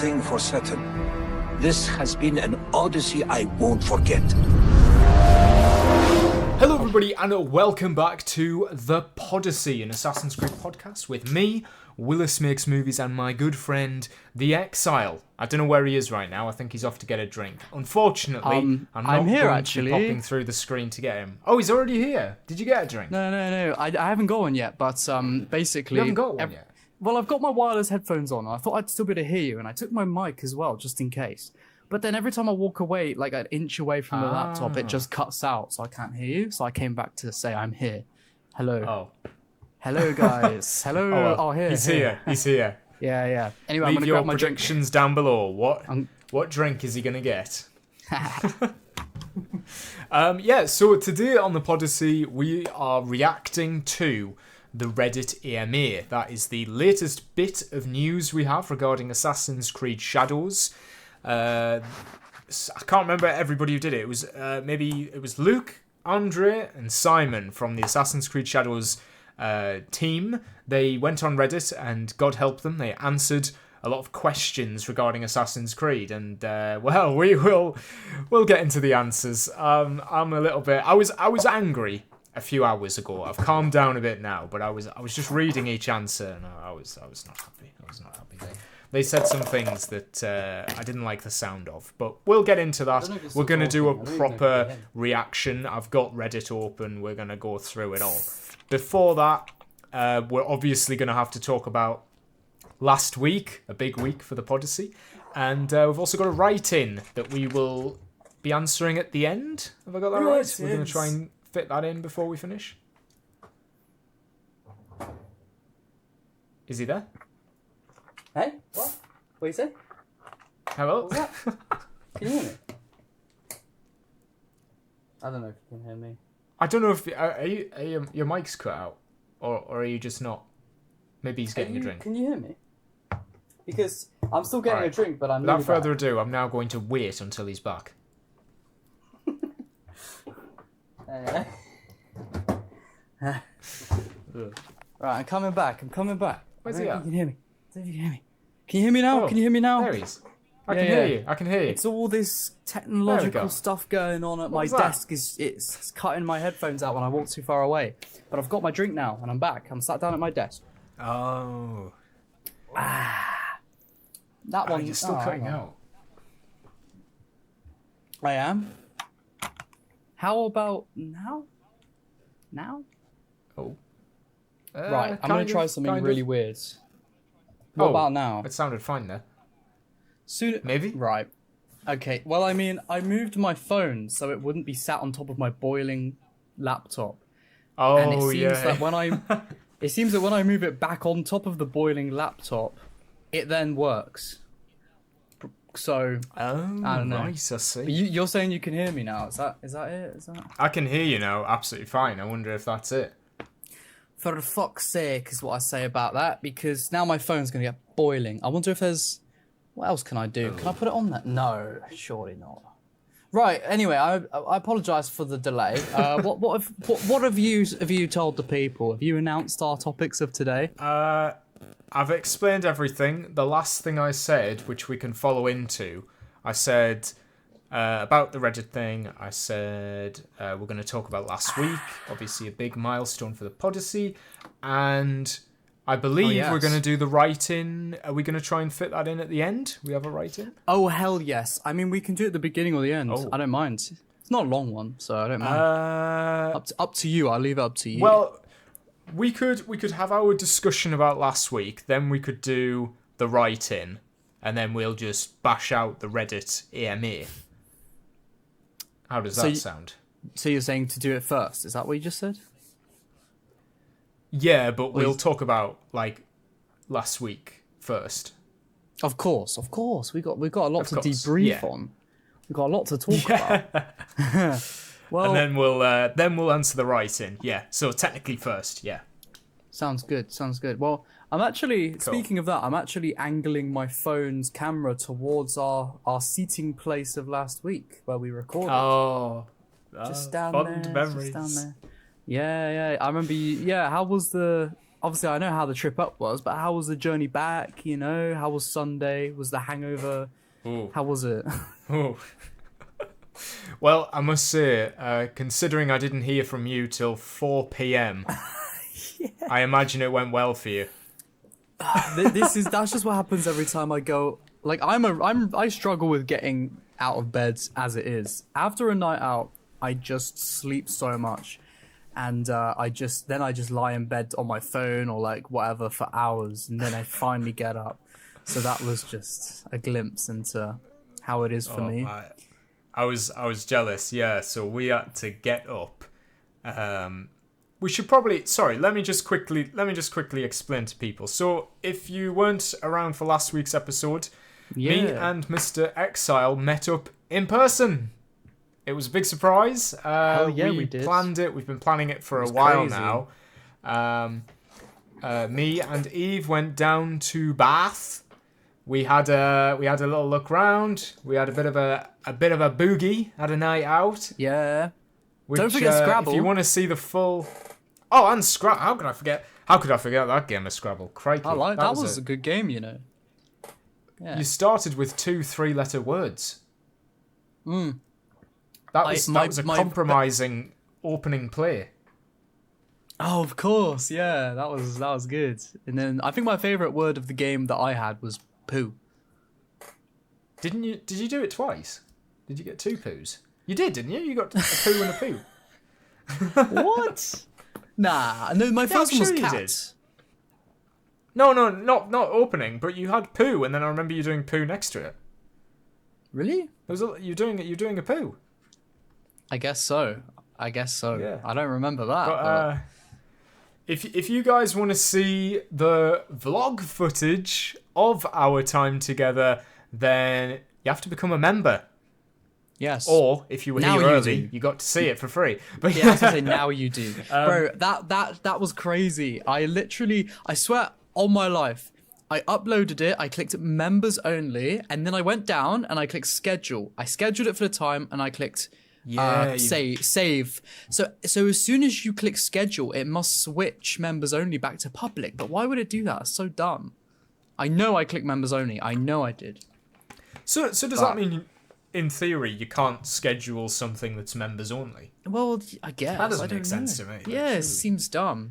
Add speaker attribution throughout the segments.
Speaker 1: thing for certain. This has been an odyssey I won't forget.
Speaker 2: Hello everybody and welcome back to The Podyssey, an Assassin's Creed podcast with me, Willis Makes Movies, and my good friend, The Exile. I don't know where he is right now. I think he's off to get a drink. Unfortunately, I'm not
Speaker 3: here,
Speaker 2: going
Speaker 3: actually.
Speaker 2: to be popping through the screen to get him. Oh, he's already here. Did you get a drink?
Speaker 3: No. I haven't got one yet, but basically...
Speaker 2: You haven't got one yet?
Speaker 3: Well, I've got my wireless headphones on. I thought I'd still be able to hear you, and I took my mic as well, just in case. But then every time I walk away, like an inch away from the laptop, it just cuts out, so I can't hear you. So I came back to say I'm here. Hello.
Speaker 2: Oh.
Speaker 3: Hello, guys. Hello.
Speaker 2: Oh,
Speaker 3: here.
Speaker 2: He's here. He's here.
Speaker 3: Yeah. Anyway,
Speaker 2: Leave
Speaker 3: I'm going to
Speaker 2: your
Speaker 3: grab my
Speaker 2: predictions down below. What drink is he going to get? So today on the Podyssey, we are reacting to the Reddit AMA. That is the latest bit of news we have regarding Assassin's Creed Shadows. I can't remember everybody who did it. It was maybe it was Luke, Andre, and Simon from the Assassin's Creed Shadows team. They went on Reddit and God help them, they answered a lot of questions regarding Assassin's Creed, and we'll get into the answers. I'm a little bit. I was angry a few hours ago. I've calmed down a bit now, but I was just reading each answer, and I was not happy. I was not happy. They said some things that I didn't like the sound of, but we'll get into that. We're going to do a proper reaction. I've got Reddit open. We're going to go through it all. Before that, we're obviously going to have to talk about last week, a big week for the Podyssey, and we've also got a write-in that we will be answering at the end. Have I got that right? We're going to try and fit that in before we finish. Is he there?
Speaker 3: Hey? What? What you say?
Speaker 2: Hello?
Speaker 3: What was that? Can you hear me? I don't know if you can hear me.
Speaker 2: I don't know if your mic's cut out, or are you just not? Maybe he's getting a drink.
Speaker 3: Can you hear me? Because I'm still getting a drink, but I'm
Speaker 2: without further ado, I'm now going to wait until he's back.
Speaker 3: Right, I'm coming back.
Speaker 2: Where's he at?
Speaker 3: You can hear me. Can you hear me? Can you hear me now?
Speaker 2: Oh,
Speaker 3: can you hear me now?
Speaker 2: There he is. I can hear you. I can hear you.
Speaker 3: It's all this technological stuff going on at my desk. It's cutting my headphones out when I walk too far away. But I've got my drink now, and I'm back. I'm sat down at my desk.
Speaker 2: Oh.
Speaker 3: That one.
Speaker 2: You're still cutting out.
Speaker 3: I am. How about now? Now?
Speaker 2: Oh.
Speaker 3: Right, I'm going to try something really weird. What about now?
Speaker 2: It sounded fine there.
Speaker 3: Maybe? Right. Okay, well, I mean, I moved my phone so it wouldn't be sat on top of my boiling laptop.
Speaker 2: Oh,
Speaker 3: and it seems that when I move it back on top of the boiling laptop, it then works. So, I don't know.
Speaker 2: Nice, I see.
Speaker 3: You're saying you can hear me now. Is that it?
Speaker 2: I can hear you now, absolutely fine. I wonder if that's it.
Speaker 3: For fuck's sake is what I say about that, because now my phone's going to get boiling. I wonder if there's... What else can I do? Can I put it on that? No, surely not. Right, anyway, I apologise for the delay. What have you told the people? Have you announced our topics of today?
Speaker 2: I've explained everything. The last thing I said, which we can follow into, I said... about the Reddit thing, I said we're going to talk about last week, obviously a big milestone for the Podyssey, and I believe we're going to do the write-in. Are we going to try and fit that in at the end? We have a write-in?
Speaker 3: Oh, hell yes. I mean, we can do it at the beginning or the end. Oh. I don't mind. It's not a long one, so I don't mind. Up to you. I'll leave it up to you.
Speaker 2: Well, we could have our discussion about last week, then we could do the write-in, and then we'll just bash out the Reddit AMA. How does that sound?
Speaker 3: So you're saying to do it first? Is that what you just said?
Speaker 2: Yeah, but we'll talk about like last week first.
Speaker 3: Of course. We've got a lot to debrief on. We've got a lot to talk about.
Speaker 2: Well, and then we'll answer the write-in. Yeah. So technically first. Yeah.
Speaker 3: Sounds good. Well, I'm actually speaking of that. I'm actually angling my phone's camera towards our seating place of last week where we recorded.
Speaker 2: Oh,
Speaker 3: just down
Speaker 2: fond
Speaker 3: there.
Speaker 2: memories.
Speaker 3: Just down there. Yeah. I remember. How was the obviously I know how the trip up was, but how was the journey back? You know, how was Sunday? Was the hangover?
Speaker 2: Ooh.
Speaker 3: How was it?
Speaker 2: Oh. Well, I must say, considering I didn't hear from you till 4 p.m., I imagine it went well for you.
Speaker 3: That's just what happens every time I go. Like I struggle with getting out of bed as it is. After a night out, I just sleep so much, and I just lie in bed on my phone or like whatever for hours, and then I finally get up. So that was just a glimpse into how it is for me.
Speaker 2: I was jealous. Yeah, so we had to get up. We should probably. Sorry, let me just quickly explain to people. So, if you weren't around for last week's episode, me and Mr. Exile met up in person. It was a big surprise. We did. Planned it. We've been planning it for a while now. Me and Eve went down to Bath. We had a little look round. We had a bit of a boogie. Had a night out.
Speaker 3: Yeah.
Speaker 2: Which,
Speaker 3: don't forget Scrabble.
Speaker 2: If you want to see the full. Oh, and Scrabble. How could I forget? How could I forget that game of Scrabble? Crikey.
Speaker 3: That was a good game, you know. Yeah.
Speaker 2: You started with 2 3-letter words. That was a compromising opening play.
Speaker 3: Oh, of course, yeah, that was good. And then I think my favourite word of the game that I had was poo.
Speaker 2: Did you do it twice? Did you get 2 poos? You did, didn't you? You got a poo and a poo.
Speaker 3: What? Nah, no, my first one was cat.
Speaker 2: You did. No, not opening, but you had poo, and then I remember you doing poo next to it.
Speaker 3: Really?
Speaker 2: You're doing a poo.
Speaker 3: I guess so.
Speaker 2: Yeah.
Speaker 3: I don't remember that.
Speaker 2: But if you guys want to see the vlog footage of our time together, then you have to become a member.
Speaker 3: Yes.
Speaker 2: Or if you were here early, you got to see it for free. But
Speaker 3: yeah, I was gonna say now you do, bro. That was crazy. I swear on my life, I uploaded it. I clicked members only, and then I went down and I clicked schedule. I scheduled it for the time, and I clicked save. So as soon as you click schedule, it must switch members only back to public. But why would it do that? It's so dumb. I know I clicked members only. I know I did.
Speaker 2: So does that mean, in theory, you can't schedule something that's members only?
Speaker 3: Well, I guess
Speaker 2: that doesn't make sense to me.
Speaker 3: Yeah, it seems dumb.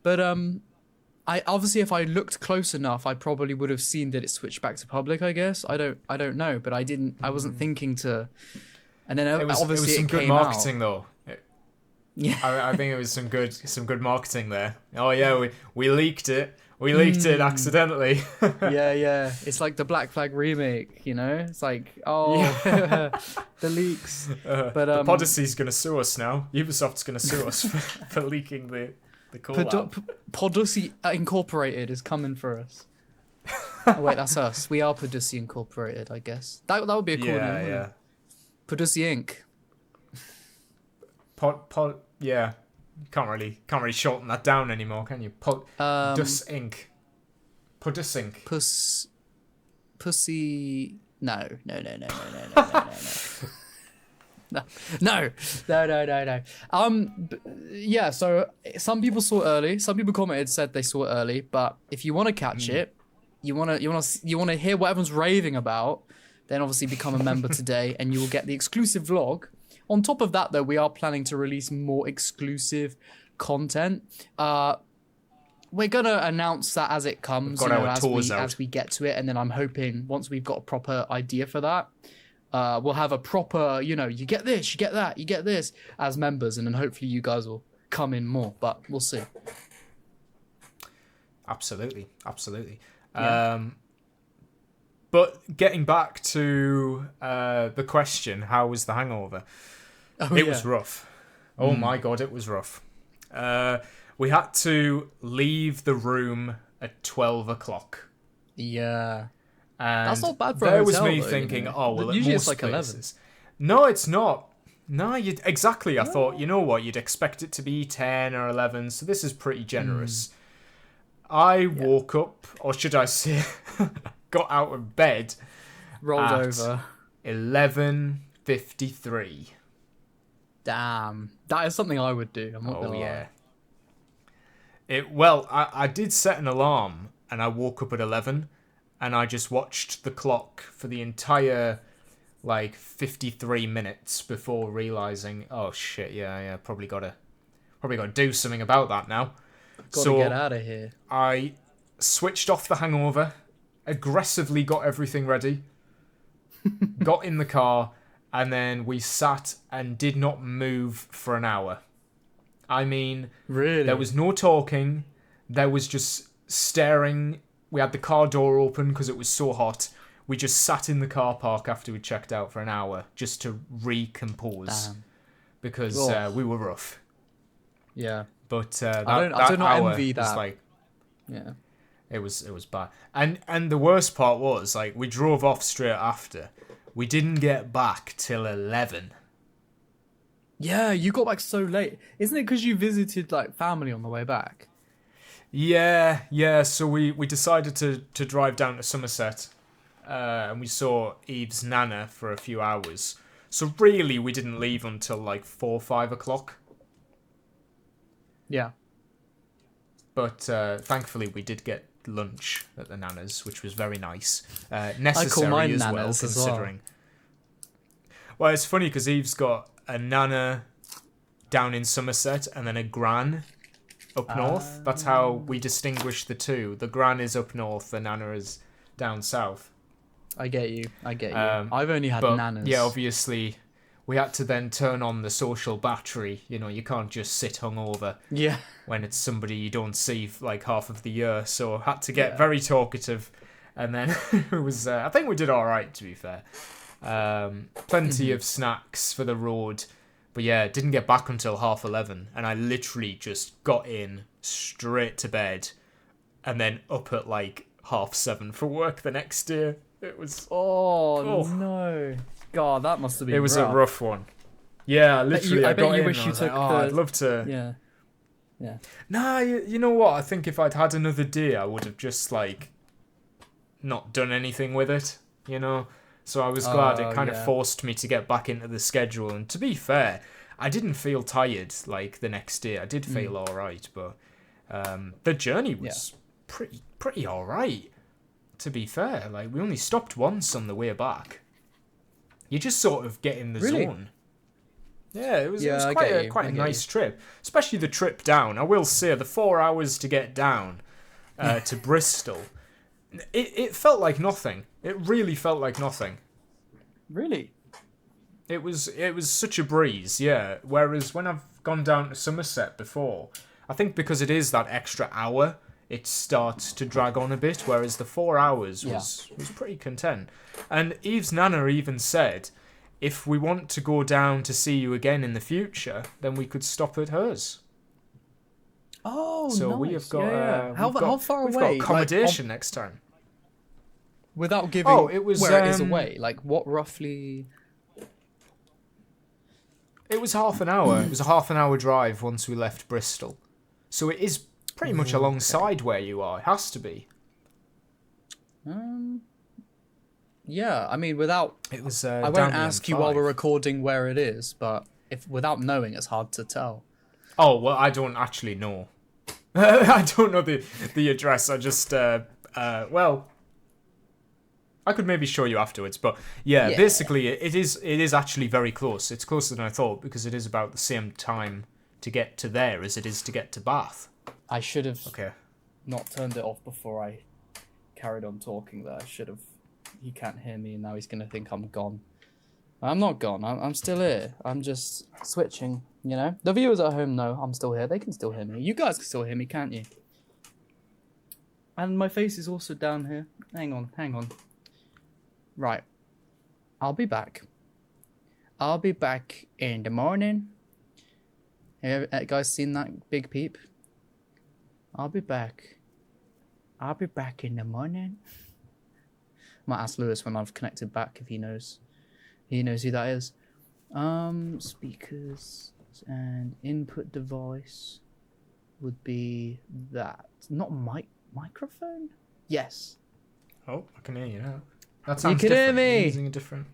Speaker 3: But I obviously, if I looked close enough, I probably would have seen that it switched back to public. I guess I don't know, but I didn't. I wasn't thinking to. And then
Speaker 2: it was some good marketing though.
Speaker 3: Yeah,
Speaker 2: I think it was some good marketing there. Oh yeah, we leaked it. We leaked it accidentally.
Speaker 3: yeah. It's like the Black Flag remake, you know? It's like, the leaks.
Speaker 2: But the Podyssey's going to sue us now. Ubisoft's going to sue us for leaking the call-out.
Speaker 3: Podyssey Incorporated is coming for us. Oh, wait, that's us. We are Podyssey Incorporated, I guess. That would be a cool name.
Speaker 2: Yeah.
Speaker 3: Podyssey Inc.
Speaker 2: Yeah. Can't really shorten that down anymore, can you? Dus Inc. Podyssey Inc.
Speaker 3: Pussy. No. Yeah. So some people saw it early. Some people commented, said they saw it early. But if you want to catch it, you want to hear what everyone's raving about, then obviously become a member today, and you will get the exclusive vlog. On top of that, though, we are planning to release more exclusive content. We're going to announce that as it comes, as we get to it. And then I'm hoping once we've got a proper idea for that, we'll have a proper, you get this, you get that, you get this as members. And then hopefully you guys will come in more, but we'll see.
Speaker 2: Absolutely.
Speaker 3: Yeah.
Speaker 2: But getting back to the question, how was the hangover? It was rough. Oh my God, it was rough. We had to leave the room at 12 o'clock.
Speaker 3: Yeah.
Speaker 2: And
Speaker 3: that's not bad for a
Speaker 2: there
Speaker 3: hotel,
Speaker 2: was me
Speaker 3: though,
Speaker 2: thinking,
Speaker 3: usually it's like
Speaker 2: places, 11. No, it's not. No, exactly. I thought, you know what, you'd expect it to be 10 or 11, so this is pretty generous. I woke up, or should I say, got out of bed,
Speaker 3: rolled over
Speaker 2: 11:53.
Speaker 3: Damn, that is something I would do. I'm not gonna lie.
Speaker 2: I did set an alarm, and I woke up at 11, and I just watched the clock for the entire, 53 minutes before realizing, oh shit, yeah, probably gotta do something about that now.
Speaker 3: Gotta get out of here.
Speaker 2: I switched off the hangover, aggressively got everything ready, got in the car, and then we sat and did not move for an hour. I mean,
Speaker 3: Really?
Speaker 2: there was no talking. There was just staring. We had the car door open because it was so hot. We just sat in the car park after we checked out for an hour just to recompose.
Speaker 3: Damn.
Speaker 2: Because we were rough.
Speaker 3: Yeah.
Speaker 2: But
Speaker 3: I do not envy that.
Speaker 2: Was
Speaker 3: Yeah.
Speaker 2: it was bad. And the worst part was, we drove off straight after. We didn't get back till 11.
Speaker 3: Yeah, you got back so late. Isn't it because you visited family on the way back?
Speaker 2: Yeah. So we decided to drive down to Somerset, and we saw Eve's nana for a few hours. So really, we didn't leave until 4 or 5 o'clock.
Speaker 3: Yeah.
Speaker 2: But thankfully, we did get lunch at the nana's, which was very nice. Necessary as well, considering. Well, it's funny because Eve's got a nana down in Somerset and then a gran up north. That's how we distinguish the two. The gran is up north, the nana is down south.
Speaker 3: I get you. I've only had nanas.
Speaker 2: Yeah, obviously, we had to then turn on the social battery. You can't just sit hungover.
Speaker 3: Yeah.
Speaker 2: When it's somebody you don't see half of the year. So had to get very talkative. And then it was, I think we did all right, to be fair. Plenty of snacks for the road. But yeah, didn't get back until 11:30. And I literally just got in straight to bed. And then up at 7:30 for work the next day. It was...
Speaker 3: Oh, no. God, that must have been
Speaker 2: It was
Speaker 3: rough.
Speaker 2: a rough one. Yeah, literally.
Speaker 3: I bet you
Speaker 2: in,
Speaker 3: wish you took
Speaker 2: I'd love to...
Speaker 3: Yeah.
Speaker 2: Nah, you know what? I think if I'd had another day, I would have just, not done anything with it, So I was glad it kind of forced me to get back into the schedule. And to be fair, I didn't feel tired, the next day. I did feel all right, but the journey was pretty all right, to be fair. We only stopped once on the way back. You just sort of get in the zone. Yeah, it was quite a nice trip, especially the trip down. I will say the 4 hours to get down to Bristol, it felt like nothing. It really felt like nothing.
Speaker 3: Really?
Speaker 2: It was such a breeze, yeah. Whereas when I've gone down to Somerset before, I think because it is that extra hour, it starts to drag on a bit. Whereas the 4 hours was pretty content. And Eve's nana even said, if we want to go down to see you again in the future, then we could stop at hers.
Speaker 3: Oh,
Speaker 2: so
Speaker 3: nice.
Speaker 2: we have got
Speaker 3: How far
Speaker 2: we've
Speaker 3: away?
Speaker 2: Got accommodation next time.
Speaker 3: Without giving
Speaker 2: it was,
Speaker 3: where it is away, what roughly?
Speaker 2: It was half an hour. It was a half an hour drive once we left Bristol, so it is pretty much alongside where you are. It has to be.
Speaker 3: Yeah, I mean, without
Speaker 2: it was.
Speaker 3: I won't ask you while we're recording where it is, but if without knowing, it's hard to tell.
Speaker 2: Oh well, I don't actually know. I don't know the address. I just I could maybe show you afterwards, but basically it is actually very close. It's closer than I thought because it is about the same time to get to there as it is to get to Bath.
Speaker 3: I should have
Speaker 2: not
Speaker 3: turned it off before I carried on talking there. I should have. He can't hear me and now he's going to think I'm gone. I'm not gone. I'm still here. I'm just switching, The viewers at home know I'm still here. They can still hear me. You guys can still hear me, can't you? And my face is also down here. Hang on. Right. I'll be back. I'll be back in the morning. Have you guys seen that Big Peep? I'll be back. I'll be back in the morning. Might ask Lewis when I've connected back if he knows. He knows who that is. Speakers and input device would be that. Not microphone? Yes.
Speaker 2: Oh, I can hear you now. That
Speaker 3: You
Speaker 2: sounds
Speaker 3: can hear
Speaker 2: different.
Speaker 3: me.
Speaker 2: You're using a different.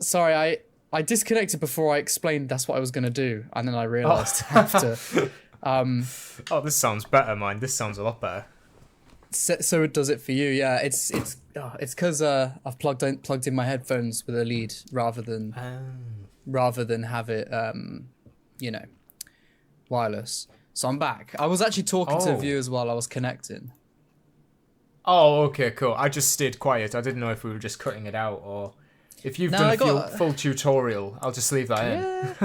Speaker 3: Sorry, I disconnected before I explained that's what I was going to do, and then I realised I have to
Speaker 2: Oh, this sounds better, mine. This sounds a lot better.
Speaker 3: So it does it for you, yeah. It's because I've plugged in my headphones with a lead rather than have it wireless. So I'm back. I was actually talking to viewers while I was connecting.
Speaker 2: Oh, okay, cool. I just stayed quiet. I didn't know if we were just cutting it out or if you've done a full tutorial. I'll just leave that in.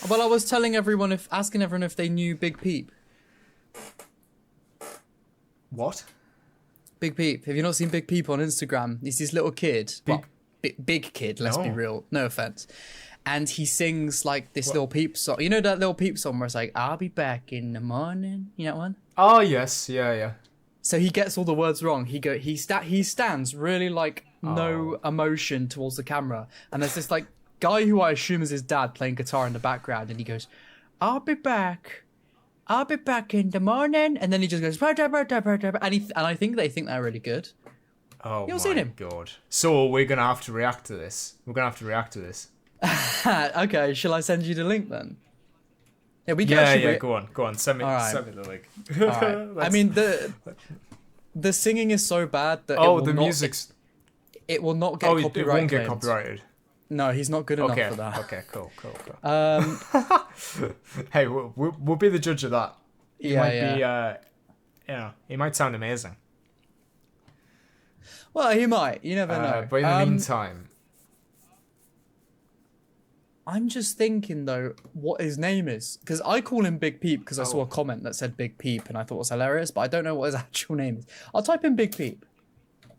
Speaker 3: Well, I was asking everyone if they knew Big Peep.
Speaker 2: What?
Speaker 3: Big Peep. Have you not seen Big Peep on Instagram? He's this little kid. Big kid, let's be real. No offense. And he sings like this little Peep song. You know that little Peep song where it's like, I'll be back in the morning? You know that one?
Speaker 2: Oh, yes. Yeah.
Speaker 3: So he gets all the words wrong. He stands really like no emotion towards the camera. And there's this like guy who I assume is his dad playing guitar in the background. And he goes, I'll be back in the morning. And then he just goes, and I think they think they're really good.
Speaker 2: Oh,
Speaker 3: You've seen him?
Speaker 2: God. So we're going to have to react to this.
Speaker 3: Okay, shall I send you the link then? Yeah, we can
Speaker 2: go on. Send me the link.
Speaker 3: All right. I mean, the singing is so bad that
Speaker 2: music's...
Speaker 3: It will not get copyright.
Speaker 2: It won't get copyrighted.
Speaker 3: No, he's not good enough for that.
Speaker 2: Okay, cool. Hey, we'll be the judge of that. He might sound amazing.
Speaker 3: Well, he might. You never know.
Speaker 2: But in the meantime...
Speaker 3: I'm just thinking, though, what his name is. Because I call him Big Peep because I saw a comment that said Big Peep and I thought it was hilarious, but I don't know what his actual name is. I'll type in Big Peep.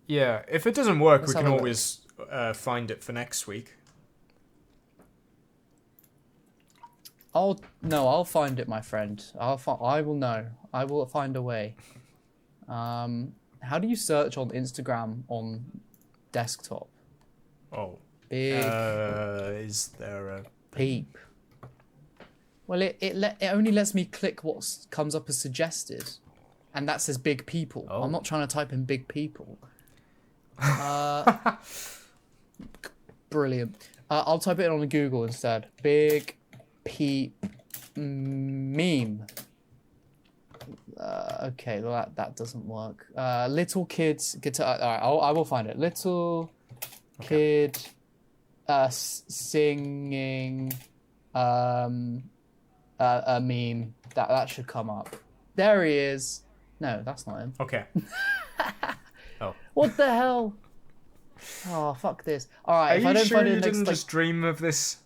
Speaker 2: Yeah, if it doesn't work, we can always find it for next week.
Speaker 3: I'll find it, my friend. I will know. I will find a way. How do you search on Instagram on desktop?
Speaker 2: Oh.
Speaker 3: Big
Speaker 2: is there a
Speaker 3: Peep? Well, it only lets me click what comes up as suggested, and that says Big People. I'm not trying to type in Big People. Brilliant. I'll type it on Google instead. Big Peep meme. Okay, well, that doesn't work. Little kids guitar. All right, I will find it. Little kid. Singing a meme that should come up. There he is. No, that's not him.
Speaker 2: Okay.
Speaker 3: What the hell? Oh, fuck this. All right.
Speaker 2: Are you sure you didn't just dream of this?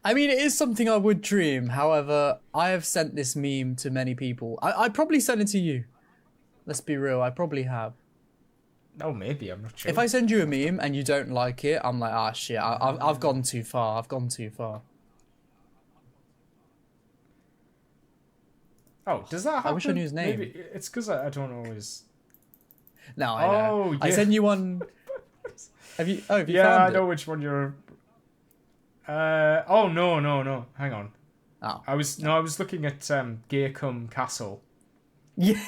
Speaker 3: I mean, it is something I would dream. However, I have sent this meme to many people. I probably sent it to you. Let's be real. I probably have.
Speaker 2: Oh, maybe. I'm not sure.
Speaker 3: If I send you a meme and you don't like it, I'm like, shit, I've gone too far.
Speaker 2: Oh, does that happen?
Speaker 3: I wish I knew his name.
Speaker 2: Maybe it's because I don't always...
Speaker 3: No, I know.
Speaker 2: Yeah.
Speaker 3: I sent you one... Have you found it?
Speaker 2: Yeah, I know which one you're... No. Hang on.
Speaker 3: Oh.
Speaker 2: I was looking at Gaycombe Castle.
Speaker 3: Yeah.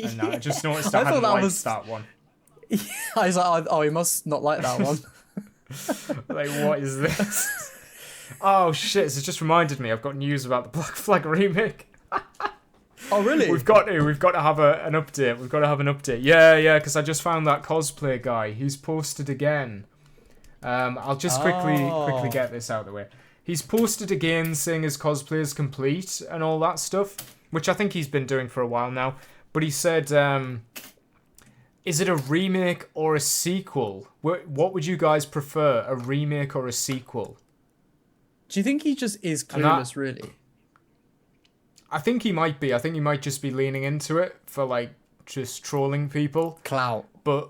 Speaker 2: And I just noticed I hadn't liked that one.
Speaker 3: I was like, he must not like that one.
Speaker 2: Like, what is this? Oh, shit. It just reminded me. I've got news about the Black Flag remake.
Speaker 3: Oh, really?
Speaker 2: We've got to have an update. Yeah, because I just found that cosplay guy. He's posted again. I'll just quickly get this out of the way. He's posted again saying his cosplay is complete and all that stuff, which I think he's been doing for a while now. But he said, is it a remake or a sequel? What would you guys prefer, a remake or a sequel?
Speaker 3: Do you think he just is clueless, really?
Speaker 2: I think he might be. I think he might just be leaning into it for, like, just trolling people.
Speaker 3: Clout.
Speaker 2: But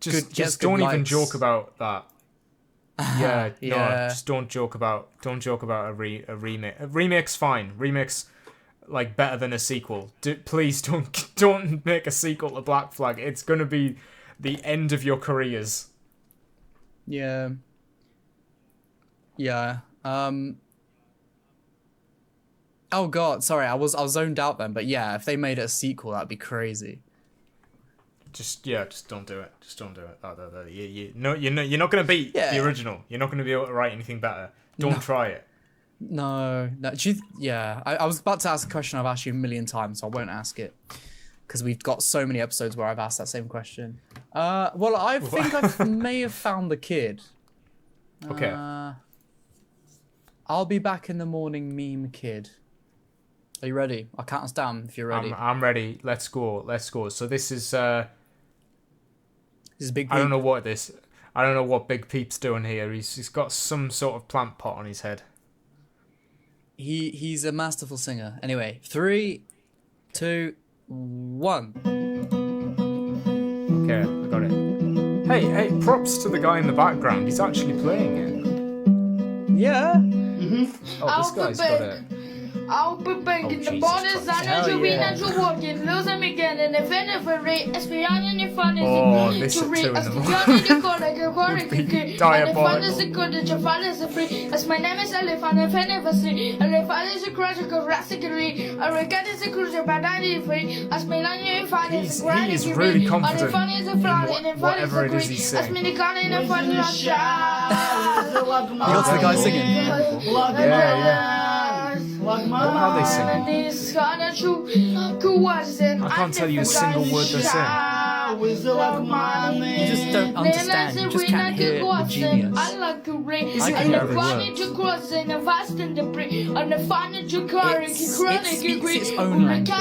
Speaker 2: just don't even joke about that. No, just don't joke about a remake. A remake's fine. Remake's like better than a sequel. Please don't make a sequel to Black Flag. It's gonna be the end of your careers.
Speaker 3: Yeah. Oh god, sorry, I was zoned out then. But yeah, if they made it a sequel, that'd be crazy.
Speaker 2: Just don't do it. Just don't do it. You're not gonna beat the original. You're not gonna be able to write anything better. Don't try it.
Speaker 3: No. Yeah, I was about to ask a question I've asked you a million times, so I won't ask it. Because we've got so many episodes where I've asked that same question. Well, I think I may have found the kid.
Speaker 2: Okay.
Speaker 3: I'll be back in the morning, meme kid. Are you ready? I'll count us down if you're ready.
Speaker 2: I'm ready. Let's go. So this is
Speaker 3: This is Big Peep.
Speaker 2: I don't know what Big Peep's doing here. He's got some sort of plant pot on his head.
Speaker 3: He's a masterful singer. Anyway, 3, 2, 1.
Speaker 2: Okay, I got it. Hey, props to the guy in the background. He's actually playing it.
Speaker 3: Yeah.
Speaker 2: Oh, this guy's got it.
Speaker 4: I'll be banking the
Speaker 2: Jesus
Speaker 4: borders.
Speaker 2: Christ.
Speaker 4: I know you
Speaker 3: yeah.
Speaker 4: and you walking, losing again, and if anniversary, as beyond your fun is
Speaker 2: Oh, this
Speaker 4: to
Speaker 2: at
Speaker 4: read
Speaker 2: 2 in
Speaker 4: as
Speaker 2: the
Speaker 4: beyond
Speaker 2: morning.
Speaker 4: your call like a quarter
Speaker 2: Would be
Speaker 4: and the
Speaker 2: diabolical.
Speaker 4: fun is a good that your fun is a free. As my name is Elephant, if anniversary, and if I is a crush, a grassically, a record is a cruiser, but I need free. As my name is fun is a grand.
Speaker 2: He is really confident
Speaker 4: and if fun is a flower, and if fun is
Speaker 2: whatever
Speaker 4: a
Speaker 2: it is
Speaker 4: green.
Speaker 2: he's
Speaker 4: As
Speaker 2: saying.
Speaker 4: many gun in a fun
Speaker 3: You got the guy singing.
Speaker 2: Yeah. How they sing?
Speaker 4: I
Speaker 2: can't tell you a single word they're saying.
Speaker 3: You just don't understand. You just can't hear the genius.
Speaker 4: I like a ring.
Speaker 3: I can hear every word.
Speaker 4: It's
Speaker 3: its own language.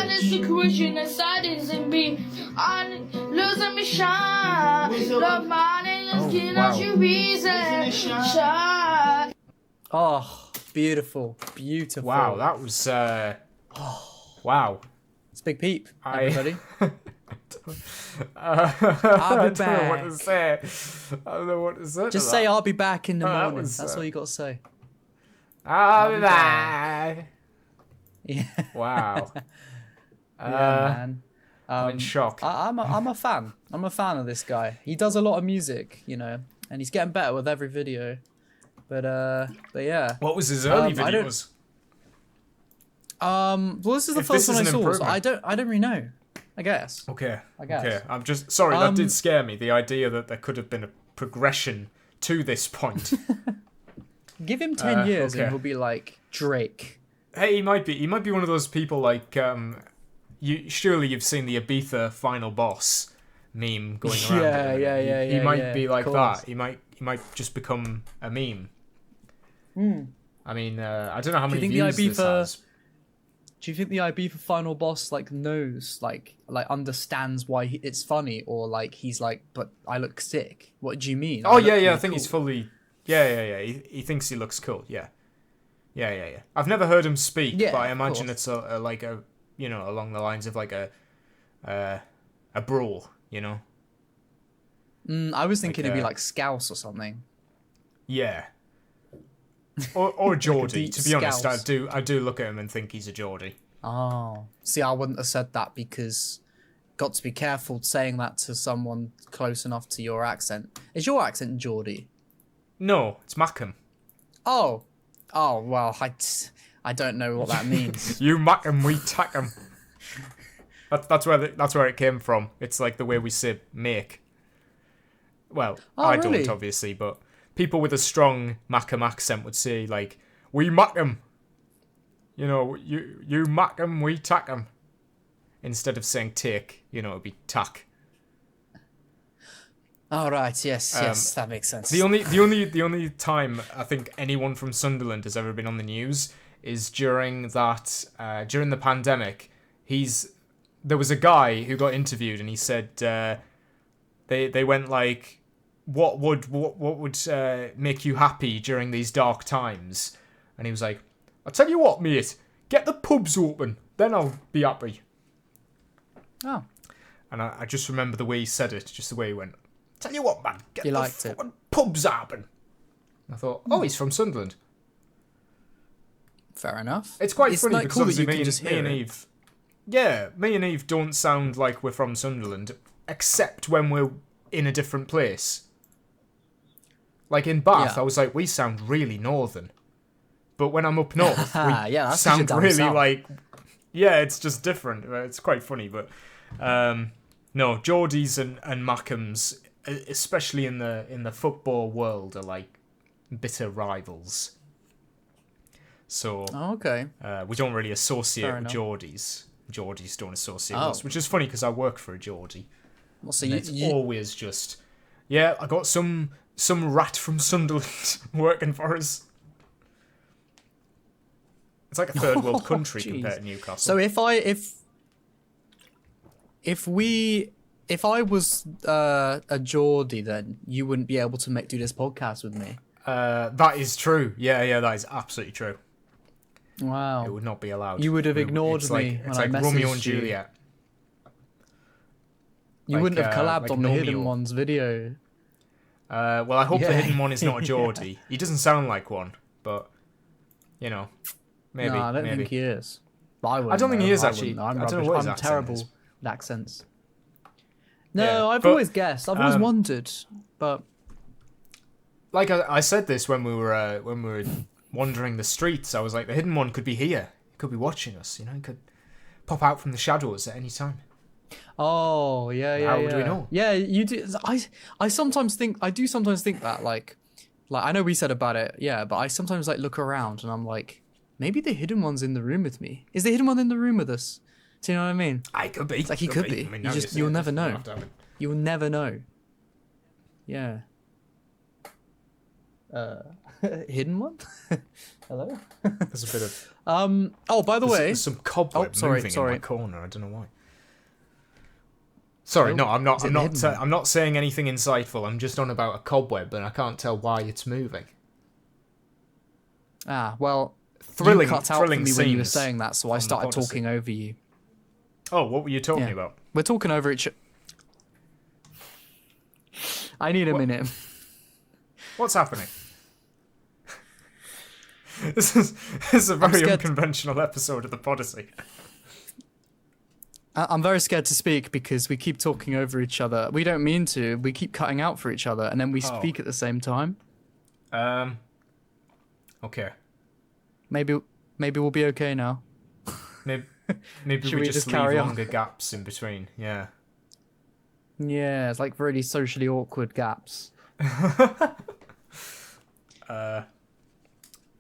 Speaker 3: Oh, beautiful. Beautiful.
Speaker 2: Wow, that was wow.
Speaker 3: It's Big Peep,
Speaker 2: I-
Speaker 3: everybody.
Speaker 2: I
Speaker 3: I'll be
Speaker 2: don't know what to
Speaker 3: back.
Speaker 2: say. I don't know what to say.
Speaker 3: Just
Speaker 2: to
Speaker 3: say
Speaker 2: that.
Speaker 3: I'll be back in the
Speaker 2: that
Speaker 3: morning.
Speaker 2: was,
Speaker 3: That's all you got to say.
Speaker 2: I'll be back.
Speaker 3: Yeah,
Speaker 2: Wow.
Speaker 3: man.
Speaker 2: I'm in shock.
Speaker 3: I'm a fan. I'm a fan of this guy. He does a lot of music, you know, and he's getting better with every video. But yeah.
Speaker 2: What was his early
Speaker 3: I don't-
Speaker 2: videos?
Speaker 3: Well, this is the
Speaker 2: If
Speaker 3: first
Speaker 2: this
Speaker 3: one I
Speaker 2: is an
Speaker 3: saw, so
Speaker 2: improvement.
Speaker 3: I don't really know. I guess.
Speaker 2: Okay.
Speaker 3: I guess.
Speaker 2: Okay. I'm just sorry. That
Speaker 3: Um,
Speaker 2: did scare me. The idea that there could have been a progression to this point.
Speaker 3: Give him 10 years
Speaker 2: okay.
Speaker 3: and he'll be like Drake.
Speaker 2: Hey, he might be one of those people like surely you've seen the Ibiza final boss meme going around.
Speaker 3: Yeah, yeah,
Speaker 2: He might be
Speaker 3: of
Speaker 2: like
Speaker 3: course.
Speaker 2: that. He might just become a meme.
Speaker 3: Hmm.
Speaker 2: I mean, I don't know how
Speaker 3: Do you
Speaker 2: many
Speaker 3: think the
Speaker 2: views this
Speaker 3: Ibiza-
Speaker 2: has.
Speaker 3: Do you think the Ibiza final boss like knows, like understands why it's funny, or like he's like, but I look sick? What do you mean?
Speaker 2: Oh
Speaker 3: I
Speaker 2: yeah,
Speaker 3: look
Speaker 2: yeah. I
Speaker 3: really
Speaker 2: think he's
Speaker 3: cool."
Speaker 2: fully. Yeah. He thinks he looks cool. Yeah. I've never heard him speak,
Speaker 3: Yeah,
Speaker 2: but I
Speaker 3: of
Speaker 2: imagine
Speaker 3: course.
Speaker 2: it's like a along the lines of like a brawl. You know.
Speaker 3: I was thinking it'd be
Speaker 2: uh,
Speaker 3: like Scouse or something.
Speaker 2: Yeah. Or Geordie.
Speaker 3: deep
Speaker 2: To be honest,
Speaker 3: scouse.
Speaker 2: I do look at him and think he's a Geordie.
Speaker 3: Oh, see, I wouldn't have said that because got to be careful saying that to someone close enough to your accent. Is your accent Geordie?
Speaker 2: No, it's Mackham.
Speaker 3: Oh, well, I don't know what that means.
Speaker 2: You mack 'em, we tack 'em. That's where it came from. It's like the way we say make. Well,
Speaker 3: Oh,
Speaker 2: I
Speaker 3: really?
Speaker 2: don't obviously, but people with a strong Mackham accent would say like, "We mack 'em." You know, you mack 'em, we tack 'em. Instead of saying take, it'd be tack.
Speaker 3: All right, yes, that makes sense.
Speaker 2: The only time I think anyone from Sunderland has ever been on the news is during the pandemic. There was a guy who got interviewed and he said they went like, what would make you happy during these dark times? And he was like, I'll tell you what, mate, get the pubs open, then I'll be happy.
Speaker 3: Oh,
Speaker 2: And I just remember the way he said it, just the way he went, tell you what, man, get
Speaker 3: You
Speaker 2: the
Speaker 3: liked it.
Speaker 2: fucking pubs open. I thought, oh, he's from Sunderland.
Speaker 3: fair enough.
Speaker 2: It's quite funny
Speaker 3: like
Speaker 2: because
Speaker 3: cool that
Speaker 2: obviously
Speaker 3: you can just
Speaker 2: me
Speaker 3: hear
Speaker 2: and
Speaker 3: it.
Speaker 2: Eve, yeah, me and Eve don't sound like we're from Sunderland, except when we're in a different place. Like in Bath,
Speaker 3: Yeah.
Speaker 2: I was like, we sound really northern, but when I'm up north, we
Speaker 3: Yeah, that's 'cause
Speaker 2: sound
Speaker 3: you're down
Speaker 2: really
Speaker 3: south.
Speaker 2: like, yeah, it's just different. It's quite funny, but no, Geordies and Mackhams, especially in the football world, are like bitter rivals. So
Speaker 3: Oh, okay.
Speaker 2: we don't really associate
Speaker 3: Fair
Speaker 2: with
Speaker 3: enough.
Speaker 2: Geordies. Geordies don't associate
Speaker 3: Oh.
Speaker 2: with us, which is funny because I work for a Geordie.
Speaker 3: Well, so
Speaker 2: And
Speaker 3: you,
Speaker 2: it's
Speaker 3: you
Speaker 2: always just, yeah, I got some rat from Sunderland working for us. It's like a third world country
Speaker 3: jeez.
Speaker 2: compared to Newcastle.
Speaker 3: So if I was a Geordie, then you wouldn't be able to do this podcast with me.
Speaker 2: That is true. Yeah, that is absolutely true.
Speaker 3: Wow.
Speaker 2: It would not be allowed.
Speaker 3: You would have ignored
Speaker 2: it's
Speaker 3: me
Speaker 2: It's
Speaker 3: when
Speaker 2: like
Speaker 3: I
Speaker 2: Romeo
Speaker 3: messaged
Speaker 2: and
Speaker 3: you.
Speaker 2: Juliet.
Speaker 3: You
Speaker 2: Like,
Speaker 3: wouldn't have collabed
Speaker 2: like
Speaker 3: on the Hidden
Speaker 2: Romeo.
Speaker 3: Ones video.
Speaker 2: Well, I hope the
Speaker 3: Yeah.
Speaker 2: hidden one is not a Geordie. He doesn't sound like one, but you know, maybe.
Speaker 3: No, I don't
Speaker 2: maybe.
Speaker 3: think he is. I
Speaker 2: don't think he is, actually.
Speaker 3: I'm
Speaker 2: I don't know
Speaker 3: rubbish.
Speaker 2: what his
Speaker 3: I'm
Speaker 2: accent
Speaker 3: terrible
Speaker 2: is.
Speaker 3: with accents. No,
Speaker 2: Yeah,
Speaker 3: I've
Speaker 2: but,
Speaker 3: always guessed. I've always wondered, but
Speaker 2: Like I said this when we were wandering the streets. I was like, the hidden one could be here. He could be watching us. You know, he could pop out from the shadows at any time.
Speaker 3: oh yeah.
Speaker 2: How would we know?
Speaker 3: Yeah, you do. I sometimes think that like I know we said about it, yeah, but I sometimes like look around and I'm like, maybe the hidden one's in the room with me. Is the hidden one in the room with us? Do you know what I mean?
Speaker 2: I could be.
Speaker 3: Like he could be.
Speaker 2: I mean,
Speaker 3: You
Speaker 2: now
Speaker 3: just
Speaker 2: say
Speaker 3: you'll
Speaker 2: it,
Speaker 3: never
Speaker 2: we'll
Speaker 3: know.
Speaker 2: have to have it.
Speaker 3: You'll never know. Yeah. Hidden one? Hello?
Speaker 2: There's a bit of.
Speaker 3: Oh, by the way,
Speaker 2: There's some cobweb
Speaker 3: sorry.
Speaker 2: moving in my corner. I don't know why. Sorry,
Speaker 3: Oh,
Speaker 2: no, I'm not.
Speaker 3: is it
Speaker 2: I'm
Speaker 3: the
Speaker 2: not.
Speaker 3: hidden one?
Speaker 2: I'm not saying anything insightful. I'm just on about a cobweb, and I can't tell why it's moving.
Speaker 3: well,
Speaker 2: Thrilling,
Speaker 3: you cut out for
Speaker 2: thrilling
Speaker 3: me when you were
Speaker 2: scenes
Speaker 3: saying that, so I
Speaker 2: the
Speaker 3: started
Speaker 2: Podyssey.
Speaker 3: talking over you.
Speaker 2: Oh, what were you talking
Speaker 3: Yeah.
Speaker 2: about?
Speaker 3: We're talking over each. I need a minute.
Speaker 2: What's happening? This is a very
Speaker 3: scared-
Speaker 2: unconventional episode of the Podyssey.
Speaker 3: I'm very scared to speak because we keep talking over each other. We don't mean to. We keep cutting out for each other, and then we
Speaker 2: Oh.
Speaker 3: speak at the same time.
Speaker 2: Okay.
Speaker 3: Maybe we'll be okay now.
Speaker 2: Maybe
Speaker 3: Should
Speaker 2: we
Speaker 3: we
Speaker 2: just
Speaker 3: just
Speaker 2: leave
Speaker 3: carry on?
Speaker 2: longer gaps in between. Yeah.
Speaker 3: Yeah, it's like really socially awkward gaps.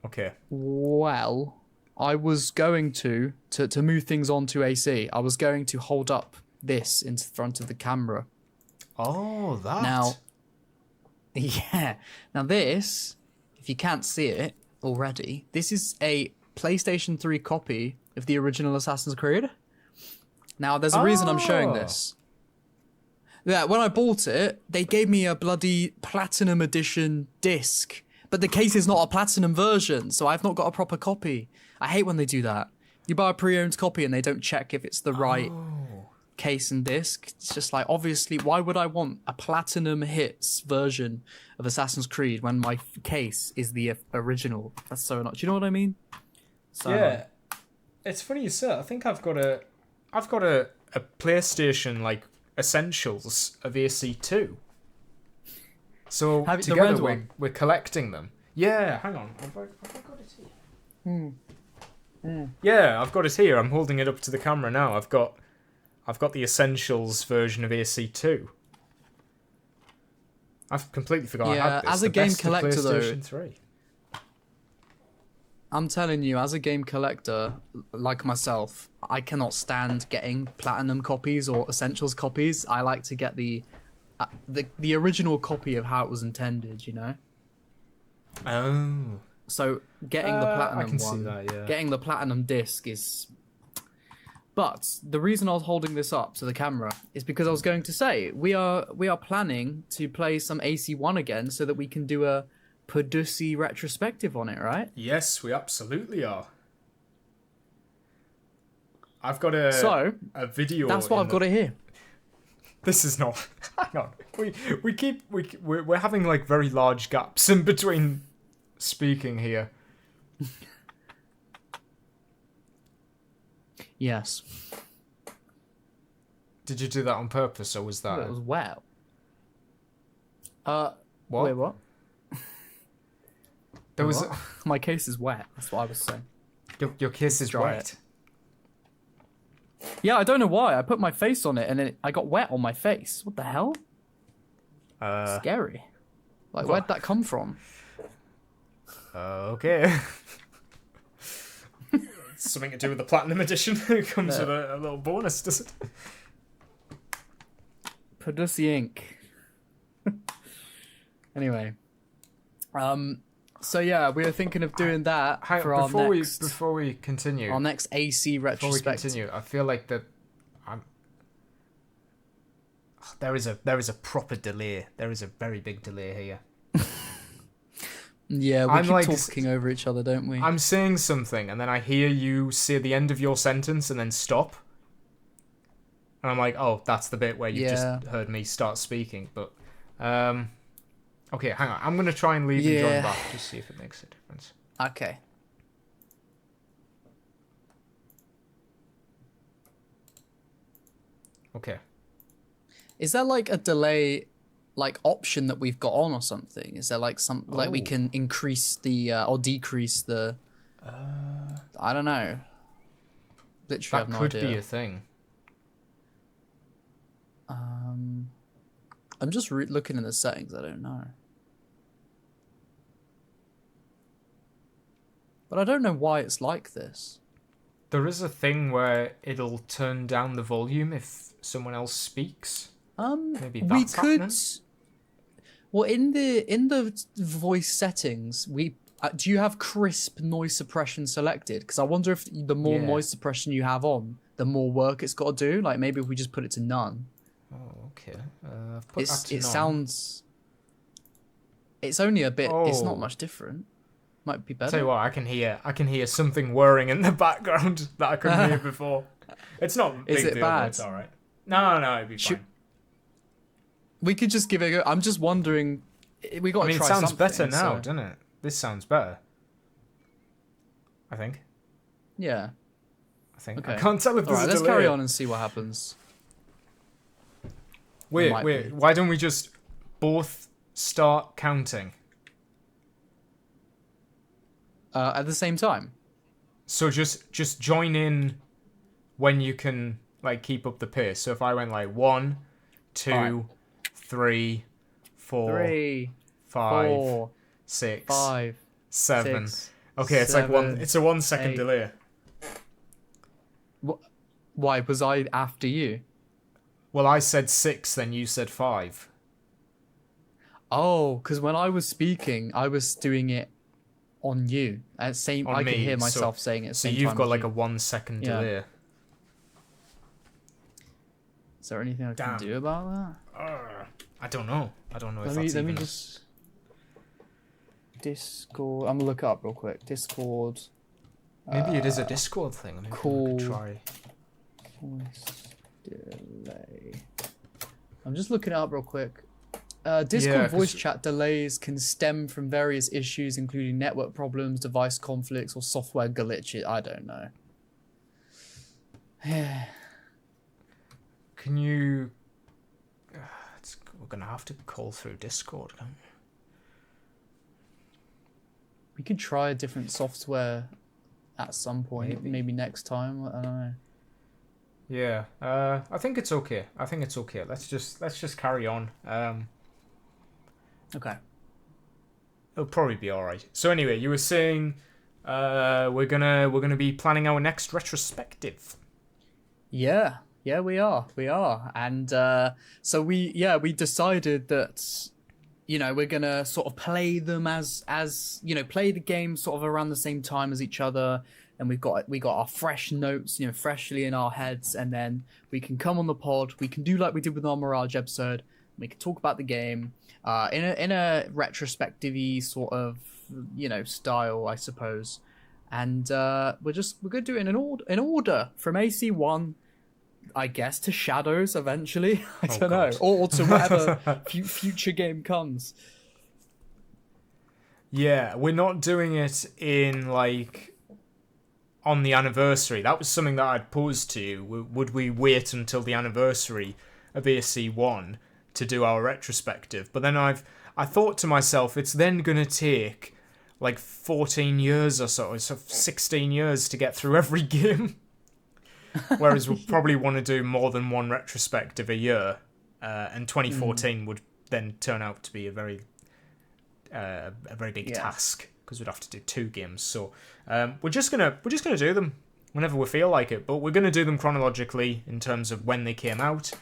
Speaker 2: Okay.
Speaker 3: Well, I was going to move things on to AC. I was going to hold up this in front of the camera.
Speaker 2: Oh, that.
Speaker 3: Now, yeah. Now this, if you can't see it already, this is a PlayStation 3 copy of the original Assassin's Creed. Now, there's a reason I'm showing this. Yeah, when I bought it, they gave me a bloody Platinum Edition disc. But the case is not a Platinum version, so I've not got a proper copy. I hate when they do that. You buy a pre-owned copy and they don't check if it's the right case and disc. It's just like, obviously, why would I want a Platinum Hits version of Assassin's Creed when my case is the original? That's so annoying. Do you know what I mean? So
Speaker 2: Yeah. It's funny you say. I think I've got a PlayStation like Essentials of AC2. So
Speaker 3: Have you- the
Speaker 2: together
Speaker 3: red one?
Speaker 2: we're collecting them. Yeah, hang on. Have I got it here? Yeah, I've got it here. I'm holding it up to the camera now. I've got the Essentials version of AC2. I've completely forgot I
Speaker 3: Yeah,
Speaker 2: had this.
Speaker 3: as a
Speaker 2: The
Speaker 3: game
Speaker 2: best of
Speaker 3: collector, though,
Speaker 2: PlayStation 3.
Speaker 3: I'm telling you, as a game collector, like myself, I cannot stand getting platinum copies or essentials copies. I like to get the original copy of how it was intended, you know?
Speaker 2: Oh.
Speaker 3: So getting the platinum
Speaker 2: I can
Speaker 3: one,
Speaker 2: see that, yeah.
Speaker 3: getting the platinum disc is... But the reason I was holding this up to the camera is because I was going to say, we are planning to play some AC1 again so that we can do a Podyssey retrospective on it, right?
Speaker 2: Yes, we absolutely are. I've got a video.
Speaker 3: That's what I've got to hear.
Speaker 2: This is not. Hang on. We're having like very large gaps in between speaking here.
Speaker 3: Yes.
Speaker 2: Did you do that on purpose, or was that?
Speaker 3: It was wet.
Speaker 2: What?
Speaker 3: Wait, what?
Speaker 2: There was.
Speaker 3: What? My case is wet. That's what I was saying.
Speaker 2: Your kiss is
Speaker 3: Dry
Speaker 2: wet.
Speaker 3: Yeah, I don't know why. I put my face on it and then I got wet on my face. What the hell? Scary. Like, where'd that come from?
Speaker 2: Okay. Something to do with the Platinum Edition. It comes with a little bonus, does it?
Speaker 3: Podyssey Inc. Anyway. So yeah, we were thinking of doing that for our next...
Speaker 2: Before we continue...
Speaker 3: Our next AC retrospective.
Speaker 2: Before we continue, I feel like that... There is a proper delay. There is a very big delay here.
Speaker 3: Yeah, we keep talking over each other, don't we?
Speaker 2: I'm saying something, and then I hear you say the end of your sentence and then stop. And I'm like, oh, that's the bit where you just heard me start speaking. But, okay, hang on. I'm going to try and leave and join back, just see if it makes a difference.
Speaker 3: Okay.
Speaker 2: Okay.
Speaker 3: Is there like a delay option that we've got on or something? Is there like some we can increase the or decrease the I don't know. Literally, I have no idea.
Speaker 2: That could be a thing.
Speaker 3: I'm just looking in the settings. I don't know. But I don't know why it's like this.
Speaker 2: There is a thing where it'll turn down the volume if someone else speaks. Maybe that's
Speaker 3: we could.
Speaker 2: happening?
Speaker 3: Well, in the voice settings, do you have crisp noise suppression selected? Because I wonder if the more noise suppression you have on, the more work it's got to do. Like maybe if we just put it to none.
Speaker 2: Oh, okay. I've put that to
Speaker 3: it
Speaker 2: none.
Speaker 3: sounds. It's only a bit. It's not much different. Might be better.
Speaker 2: Tell you what, I can hear something whirring in the background that I couldn't hear before. It's not a big
Speaker 3: Is it
Speaker 2: deal,
Speaker 3: bad?
Speaker 2: but it's all right. No, it'd be fine.
Speaker 3: We could just give it a go. I'm just wondering. We got to try something.
Speaker 2: It sounds better now, doesn't it? This sounds better. I think.
Speaker 3: Yeah.
Speaker 2: I think.
Speaker 3: Okay.
Speaker 2: I can't tell if there's a delay.
Speaker 3: Let's carry on and see what happens.
Speaker 2: Wait. Why don't we just both start counting?
Speaker 3: At the same time.
Speaker 2: So just join in when you can keep up the pace. So if I went 1, 2, 3, 4, 5, 6, 7. Okay, it's it's a 1 second
Speaker 3: 8.
Speaker 2: delay.
Speaker 3: Why was I after you?
Speaker 2: Well, I said 6, then you said 5.
Speaker 3: Oh, because when I was speaking, I was doing it on you. I could hear myself saying it at the same time.
Speaker 2: So you've got a 1 second delay.
Speaker 3: Is there anything I can do about that?
Speaker 2: I don't know. If that's
Speaker 3: let me just Discord. I'm gonna look it up real quick. Discord.
Speaker 2: Maybe it is a Discord thing. Maybe we could try.
Speaker 3: Voice delay. I'm just looking it up real quick. Discord voice chat delays can stem from various issues, including network problems, device conflicts, or software glitches. I don't know.
Speaker 2: Can you... we're going to have to call through Discord, can't we?
Speaker 3: We could try a different software at some point. Maybe next time. I don't know.
Speaker 2: Yeah. I think it's okay. Let's just carry on.
Speaker 3: Okay.
Speaker 2: It'll probably be all right. So anyway, you were saying we're gonna be planning our next retrospective.
Speaker 3: Yeah, we are, and so we decided that we're gonna sort of play them as play the game sort of around the same time as each other, and we got our fresh notes freshly in our heads, and then we can come on the pod. We can do like we did with our Mirage episode. We can talk about the game in a retrospective-y sort of style, I suppose, and we're gonna do it in order from AC1, I guess, to Shadows eventually. I don't know, or to whatever future game comes.
Speaker 2: Yeah, we're not doing it in on the anniversary. That was something that I'd posed to you. Would we wait until the anniversary of AC1 to do our retrospective? But then I thought to myself, it's then gonna take 14 years or so 16 years to get through every game. Whereas we'll probably want to do more than one retrospective a year, and 2014 would then turn out to be a very big task, because we'd have to do 2 games. So we're just gonna do them whenever we feel like it. But we're going to do them chronologically in terms of when they came out,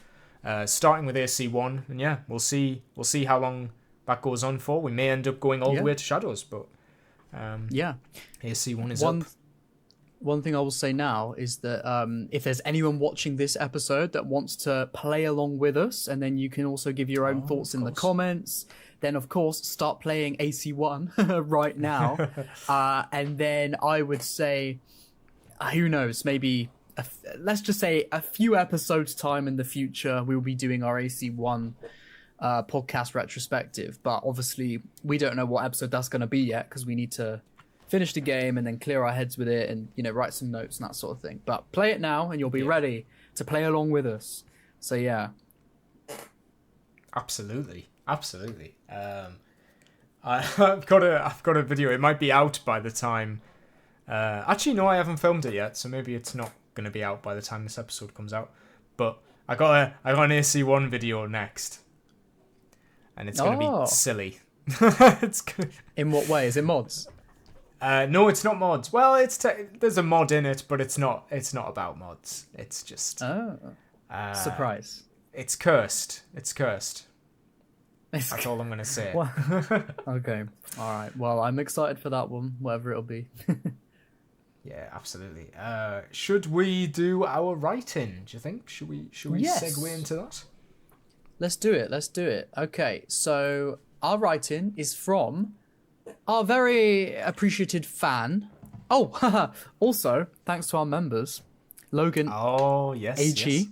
Speaker 2: starting with AC1. And yeah, we'll see how long that goes on for. We may end up going all the way to Shadows, but AC1 is up.
Speaker 3: One thing I will say now is that if there's anyone watching this episode that wants to play along with us, and then you can also give your own thoughts in the comments, then of course start playing AC1 right now. And then I would say, who knows, maybe, let's just say a few episodes time in the future, we'll be doing our AC1 podcast retrospective. But obviously we don't know what episode that's going to be yet, because we need to finish the game and then clear our heads with it and, write some notes and that sort of thing. But play it now and you'll be ready to play along with us. So yeah.
Speaker 2: Absolutely. I've got a video. It might be out by the time. Actually, no, I haven't filmed it yet, so maybe it's not going to be out by the time this episode comes out. But I got an AC1 video next, and it's going to be silly.
Speaker 3: In what way? Is it mods?
Speaker 2: No, it's not mods. Well, there's a mod in it, but it's not about mods. It's just
Speaker 3: surprise.
Speaker 2: It's cursed. That's all I'm gonna say.
Speaker 3: Well, okay, all right. Well, I'm excited for that one, whatever it'll be.
Speaker 2: Yeah, absolutely. Should we do our write-in? Do you think? Should we segue into that?
Speaker 3: Let's do it. Okay, so our write-in is from our very appreciated fan. Oh, also, thanks to our members, Logan.
Speaker 2: Oh, yes.
Speaker 3: AG.
Speaker 2: Yes.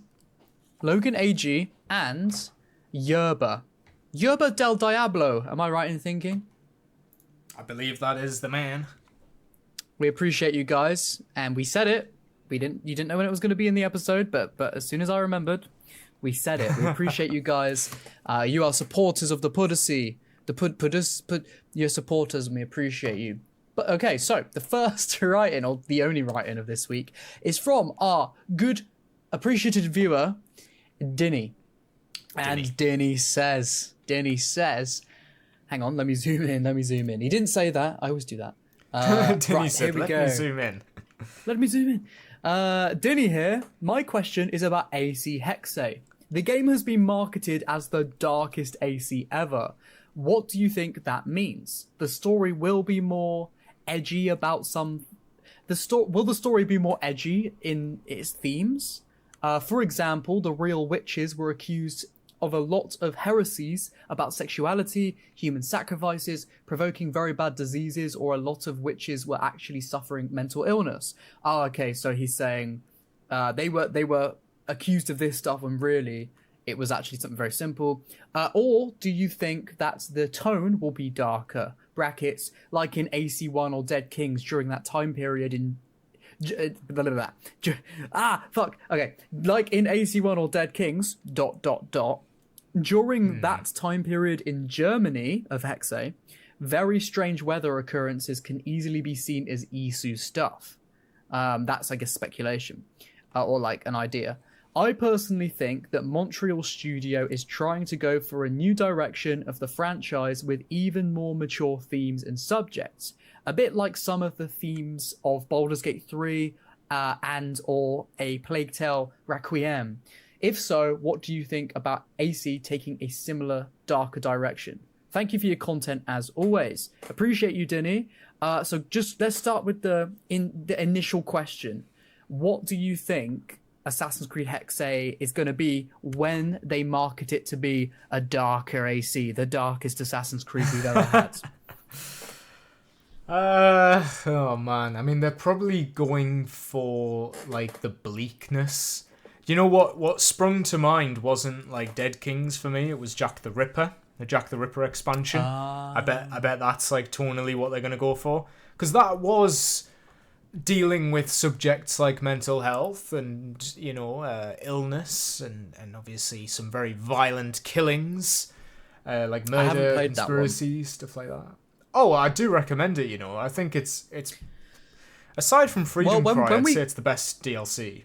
Speaker 3: Logan AG and Yerba del Diablo. Am I right in thinking?
Speaker 2: I believe that is the man.
Speaker 3: We appreciate you guys, and we said it. You didn't know when it was going to be in the episode, but as soon as I remembered, we said it. We appreciate you guys. You are supporters of the Podyssey. You're supporters, and we appreciate you. But okay, so the first write-in, or the only write-in of this week, is from our good, appreciated viewer, Dinny. And Dinny says, hang on, let me zoom in. He didn't say that. I always do that.
Speaker 2: Dinny said, let me zoom in.
Speaker 3: Let me zoom in. Dinny here. My question is about AC Hexe. The game has been marketed as the darkest AC ever. What do you think that means? The story will be more edgy about some... Will the story be more edgy in its themes? For example, the real witches were accused of a lot of heresies about sexuality, human sacrifices, provoking very bad diseases, or a lot of witches were actually suffering mental illness. Oh, okay, so he's saying they were accused of this stuff when really it was actually something very simple. Or do you think that the tone will be darker? Brackets, like in AC1 or Dead Kings during that time period in... Okay. Like in AC1 or Dead Kings, ... During that time period in Germany of Hexe, very strange weather occurrences can easily be seen as Isu stuff. That's, I guess, speculation. Or like an idea. I personally think that Montreal Studio is trying to go for a new direction of the franchise with even more mature themes and subjects. A bit like some of the themes of Baldur's Gate 3 and or A Plague Tale Requiem. If so, what do you think about AC taking a similar, darker direction? Thank you for your content as always. Appreciate you, Denny. So just let's start with the initial question. What do you think Assassin's Creed Hexe is going to be when they market it to be a darker AC, the darkest Assassin's Creed we've ever had?
Speaker 2: Oh man, I mean, they're probably going for like the bleakness. You know what sprung to mind wasn't like Dead Kings for me, it was Jack the Ripper, the Jack the Ripper expansion. I bet that's like tonally what they're going to go for, because that was dealing with subjects like mental health and, you know, illness and obviously some very violent killings, like murder, conspiracy, stuff like that. Oh, I do recommend it, you know. I think it's aside from Freedom Cry, I'd say it's the best DLC.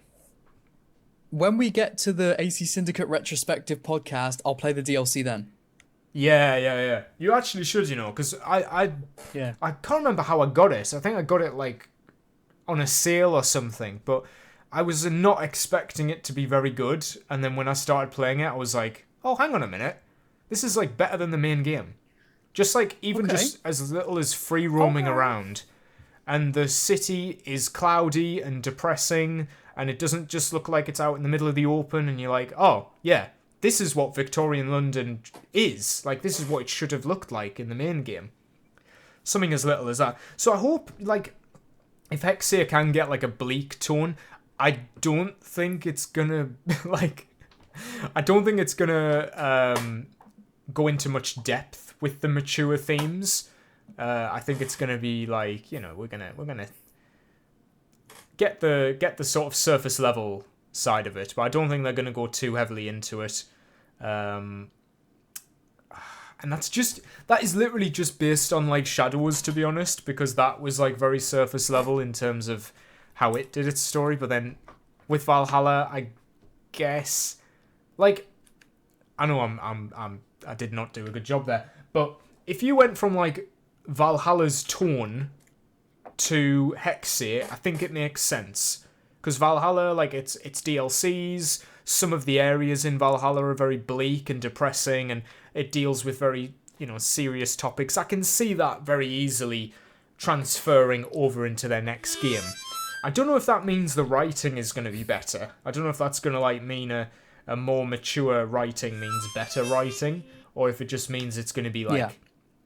Speaker 3: When we get to the AC Syndicate retrospective podcast, I'll play the DLC then.
Speaker 2: Yeah. You actually should, you know, because I can't remember how I got it. I think I got it like on a sale or something, but I was not expecting it to be very good, and then when I started playing it, I was like, oh, hang on a minute, this is like better than the main game. Just like even just as little as free roaming around, and the city is cloudy and depressing, and it doesn't just look like it's out in the middle of the open, and you're like, oh yeah, this is what Victorian London is. Like, this is what it should have looked like in the main game. Something as little as that. So I hope, like, if Hexe can get, like, a bleak tone, I don't think it's gonna, like... I don't think it's gonna go into much depth with the mature themes. I think it's gonna be, like, you know, we're gonna get the sort of surface level side of it, but I don't think they're gonna go too heavily into it. And that is literally just based on like Shadows, to be honest, because that was like very surface level in terms of how it did its story. But then with Valhalla, I guess, like, I know I did not do a good job there, but if you went from like Valhalla's tone to Hexe, I think it makes sense, because Valhalla, like, it's DLCs. Some of the areas in Valhalla are very bleak and depressing, and it deals with very, you know, serious topics. I can see that very easily transferring over into their next game. I don't know if that means the writing is going to be better. I don't know if that's going to, like, mean a more mature writing means better writing, or if it just means it's going to be, like,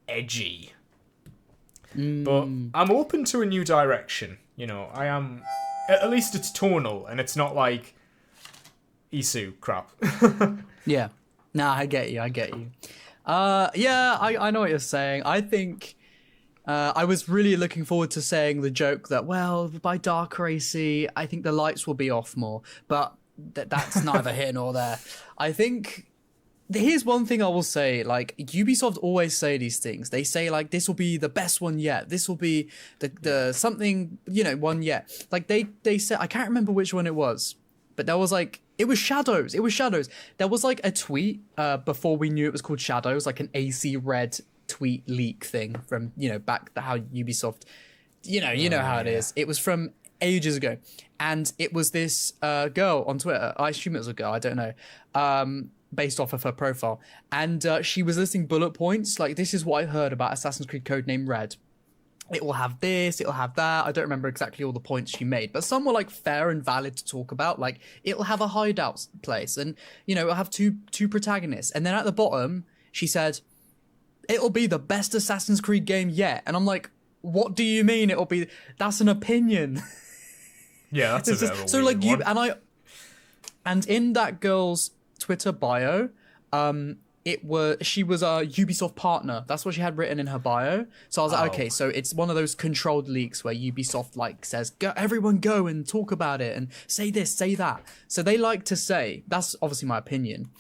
Speaker 2: edgy. But I'm open to a new direction. You know, I am... At least it's tonal, and it's not, like... Isu crap.
Speaker 3: Yeah. Nah, I get you. Yeah, I know what you're saying. I think I was really looking forward to saying the joke that, well, by Dark Racy, I think the lights will be off more. But that's neither here nor there. I think... Here's one thing I will say, like, Ubisoft always say these things. They say, like, this will be the best one yet. This will be the something, you know, one yet. Like, they said... I can't remember which one it was. But there was, like... It was Shadows. There was, like, a tweet before we knew it was called Shadows, like an AC Red tweet leak thing from, you know, back how Ubisoft, you know how it is. It was from ages ago. And it was this girl on Twitter. I assume it was a girl. I don't know. Based off of her profile. And she was listing bullet points. Like, this is what I heard about Assassin's Creed Codename Red. It will have this, it'll have that. I don't remember exactly all the points she made, but some were, like, fair and valid to talk about. Like, it'll have a hideout place, and, you know, it'll have two protagonists. And then at the bottom, she said, it'll be the best Assassin's Creed game yet. And I'm like, what do you mean it'll be? That's an opinion.
Speaker 2: Yeah, that's a bit of a
Speaker 3: so,
Speaker 2: weird
Speaker 3: like,
Speaker 2: one.
Speaker 3: and in that girl's Twitter bio, she was a Ubisoft partner. That's what she had written in her bio. So I was like, okay, so it's one of those controlled leaks where Ubisoft, like, says, go, everyone go and talk about it and say this, say that. So they like to say, that's obviously my opinion.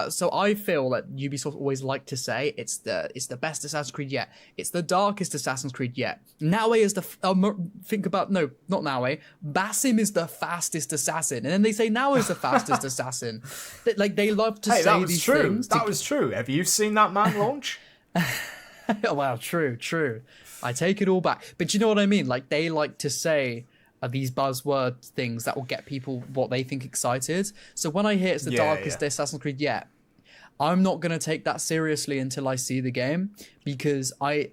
Speaker 3: So I feel that Ubisoft always like to say it's the best Assassin's Creed yet. It's the darkest Assassin's Creed yet. Naue is not Naue. Basim is the fastest assassin, and then they say Naue is the fastest assassin. Like, they love to say these things.
Speaker 2: That was true. Have you seen that man launch?
Speaker 3: Well, true. I take it all back. But you know what I mean? Like, they like to say these buzzword things that will get people what they think excited. So when I hear it's the darkest Assassin's Creed yet, I'm not gonna take that seriously until I see the game, because I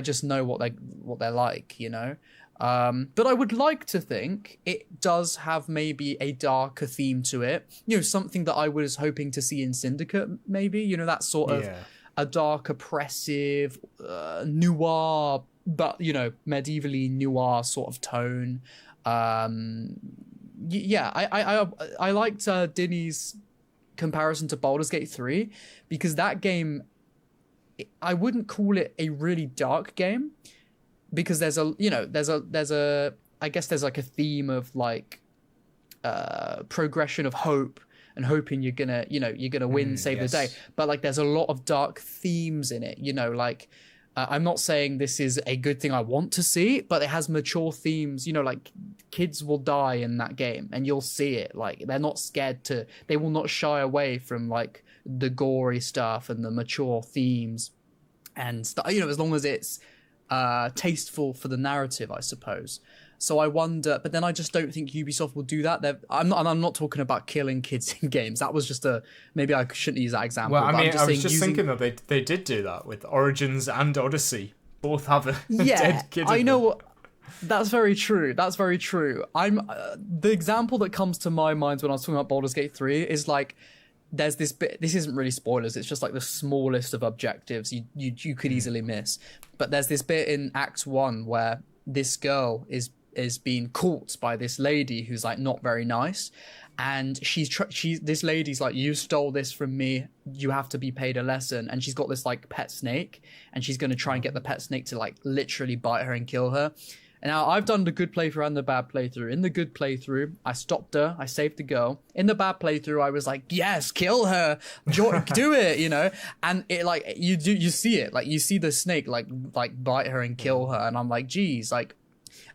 Speaker 3: just know what they're like, you know. But I would like to think it does have maybe a darker theme to it, you know, something that I was hoping to see in Syndicate, maybe, you know, that sort of a dark, oppressive, noir, but, you know, medievally noir sort of tone. I liked Dinny's comparison to Baldur's Gate 3, because that game, I wouldn't call it a really dark game, because there's I guess there's like a theme of, like, progression of hope and hoping you're gonna win, save the day. But, like, there's a lot of dark themes in it, you know, like, I'm not saying this is a good thing I want to see, but it has mature themes, you know, like, kids will die in that game and you'll see it. Like, they're not scared they will not shy away from, like, the gory stuff and the mature themes and stuff, you know, as long as it's tasteful for the narrative, I suppose. So I wonder, but then I just don't think Ubisoft will do that. I'm not talking about killing kids in games. That was just maybe I shouldn't use that example.
Speaker 2: Well, I mean, I was
Speaker 3: saying
Speaker 2: just thinking that they did do that with Origins and Odyssey. Both have a dead kid.
Speaker 3: I know. That's very true. That's very true. The example that comes to my mind when I was talking about Baldur's Gate 3 is like, there's this bit. This isn't really spoilers. It's just like the smallest of objectives you could easily miss. But there's this bit in Act 1 where this girl is being caught by this lady who's like not very nice, and this lady's like, you stole this from me, you have to be paid a lesson. And she's got this like pet snake, and she's going to try and get the pet snake to like literally bite her and kill her. And now I've done the good playthrough and the bad playthrough. In the good playthrough, I stopped her, I saved the girl. In the bad playthrough, I was like, yes, kill her, do it, you know. And it like you see it, like you see the snake like bite her and kill her, and I'm like, geez, like.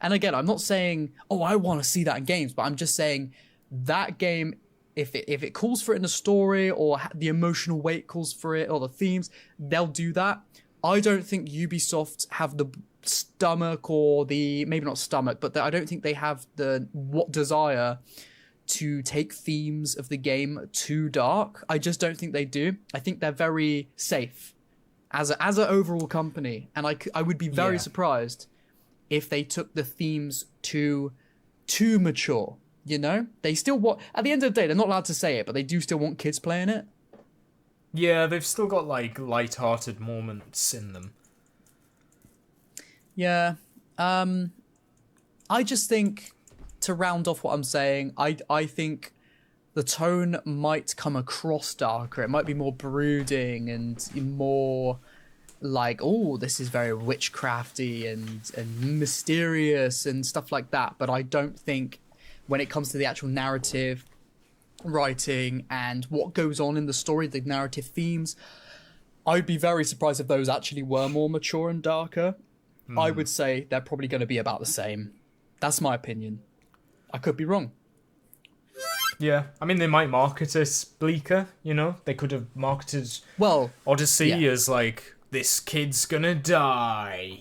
Speaker 3: And again, I'm not saying, oh, I want to see that in games, but I'm just saying that game, if it calls for it in the story, or the emotional weight calls for it, or the themes, they'll do that. I don't think Ubisoft have the stomach, or maybe not stomach, but I don't think they have the desire to take themes of the game too dark. I just don't think they do. I think they're very safe as an overall company, and I would be very surprised if they took the themes too mature, you know? They still want, at the end of the day, they're not allowed to say it, but they do still want kids playing it.
Speaker 2: Yeah, they've still got like light-hearted moments in them.
Speaker 3: Yeah. I just think, to round off what I'm saying, I think the tone might come across darker. It might be more brooding and more like, oh, this is very witchcrafty and mysterious and stuff like that. But I don't think when it comes to the actual narrative, writing, and what goes on in the story, the narrative themes, I'd be very surprised if those actually were more mature and darker. I would say they're probably going to be about the same. That's my opinion. I could be wrong.
Speaker 2: Yeah, I mean, they might market it bleaker, you know? They could have marketed Odyssey as like, this kid's gonna die.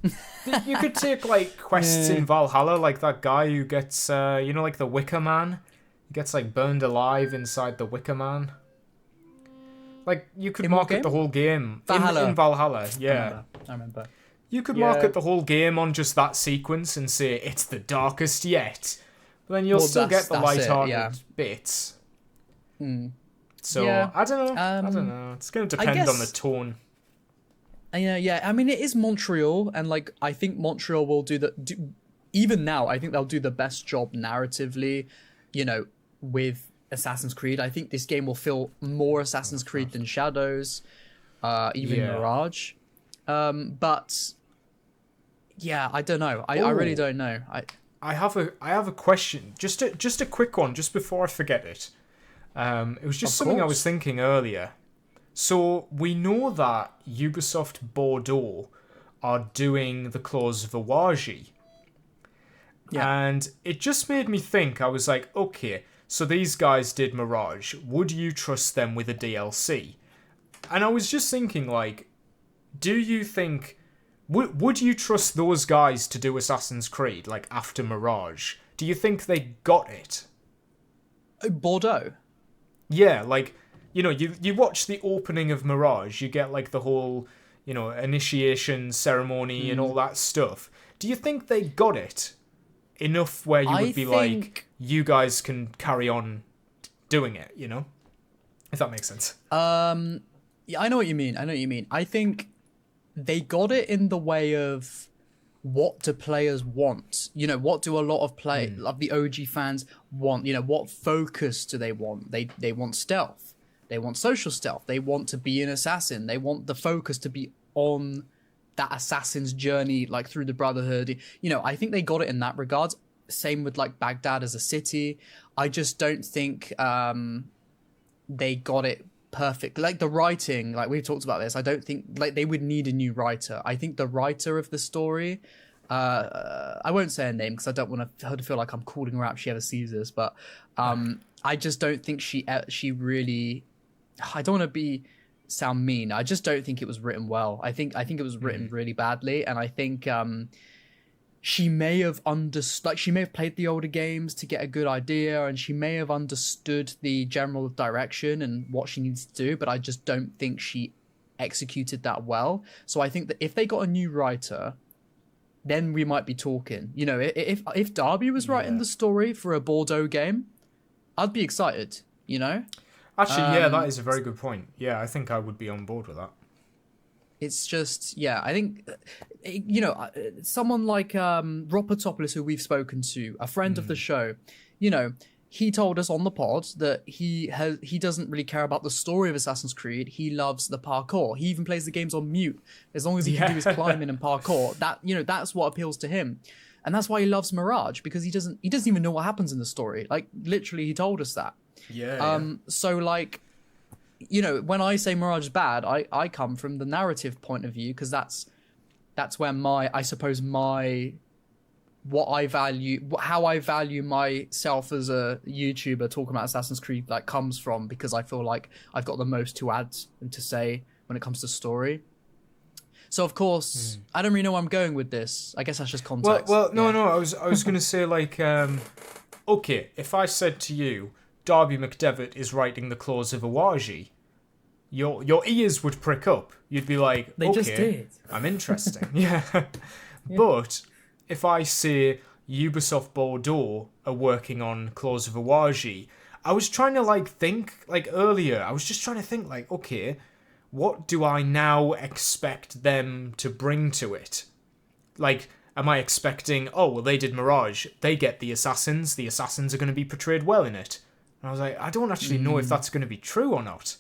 Speaker 2: You could take like quests in Valhalla, like that guy who gets, you know, like the Wicker Man. He gets like burned alive inside the Wicker Man. Like, you could market the whole game in Valhalla. Yeah,
Speaker 3: I remember.
Speaker 2: You could market the whole game on just that sequence and say it's the darkest yet, but then you'll still get the light-hearted bits. So I don't know. It's going to depend on the tone.
Speaker 3: Yeah. I mean, it is Montreal, and like I think Montreal will even now. I think they'll do the best job narratively, you know, with Assassin's Creed. I think this game will feel more Assassin's Creed than Shadows, even Mirage. But yeah, I don't know. I really don't know.
Speaker 2: I have a question. Just a quick one, just before I forget it. It was just something I was thinking earlier. So we know that Ubisoft Bordeaux are doing the Clause Voyage. Yeah. And it just made me think, I was like, okay, so these guys did Mirage. Would you trust them with a DLC? And I was just thinking, like, do you think... Would you trust those guys to do Assassin's Creed, like, after Mirage? Do you think they got it?
Speaker 3: Bordeaux?
Speaker 2: Yeah, like, you know, you watch the opening of Mirage, you get, like, the whole, you know, initiation ceremony and all that stuff. Do you think they got it enough where you would be like, you guys can carry on doing it, you know? If that makes sense.
Speaker 3: Yeah, I know what you mean. I think they got it in the way of what do players want? You know, what do a lot of the OG fans want? You know, what focus do they want? They want stealth. They want social stealth. They want to be an assassin. They want the focus to be on that assassin's journey, like through the Brotherhood. You know, I think they got it in that regard. Same with like Baghdad as a city. I just don't think they got it perfect. Like the writing, like we've talked about this, I don't think like they would need a new writer. I think the writer of the story, I won't say her name because I don't want her to feel like I'm calling her out if she ever sees this, but I just don't think she really, I don't want to be sound mean. I just don't think it was written well. I think it was written really badly, and I think she may have she may have played the older games to get a good idea, and she may have understood the general direction and what she needs to do, but I just don't think she executed that well. So I think that if they got a new writer, then we might be talking. You know, if Darby was writing the story for a Bordeaux game, I'd be excited, you know?
Speaker 2: Actually, yeah, that is a very good point. Yeah, I think I would be on board with that.
Speaker 3: It's just, yeah, I think, you know, someone like Rob Potopoulos, who we've spoken to, a friend of the show, you know, he told us on the pod that he doesn't really care about the story of Assassin's Creed. He loves the parkour. He even plays the games on mute. As long as he can do his climbing and parkour, that, you know, that's what appeals to him. And that's why he loves Mirage, because he doesn't even know what happens in the story. Like, literally, he told us that.
Speaker 2: Yeah.
Speaker 3: So, like, you know, when I say Mirage is bad, I come from the narrative point of view, because that's where what I value, how I value myself as a YouTuber talking about Assassin's Creed, like, comes from, because I feel like I've got the most to add and to say when it comes to story. So of course, I don't really know where I'm going with this. I guess that's just context.
Speaker 2: Well, no. I was gonna say, like, okay, if I said to you, Darby McDevitt is writing the Claws of Awaji, your ears would prick up. You'd be like,
Speaker 3: they
Speaker 2: okay,
Speaker 3: just did.
Speaker 2: I'm interesting. Yeah. But if I say Ubisoft Bordeaux are working on Claws of Awaji, I was trying to think earlier. I was just trying to think, like, okay, what do I now expect them to bring to it? Like, am I expecting, oh, well, they did Mirage, they get the assassins are going to be portrayed well in it? And I was like, I don't actually know if that's going to be true or not.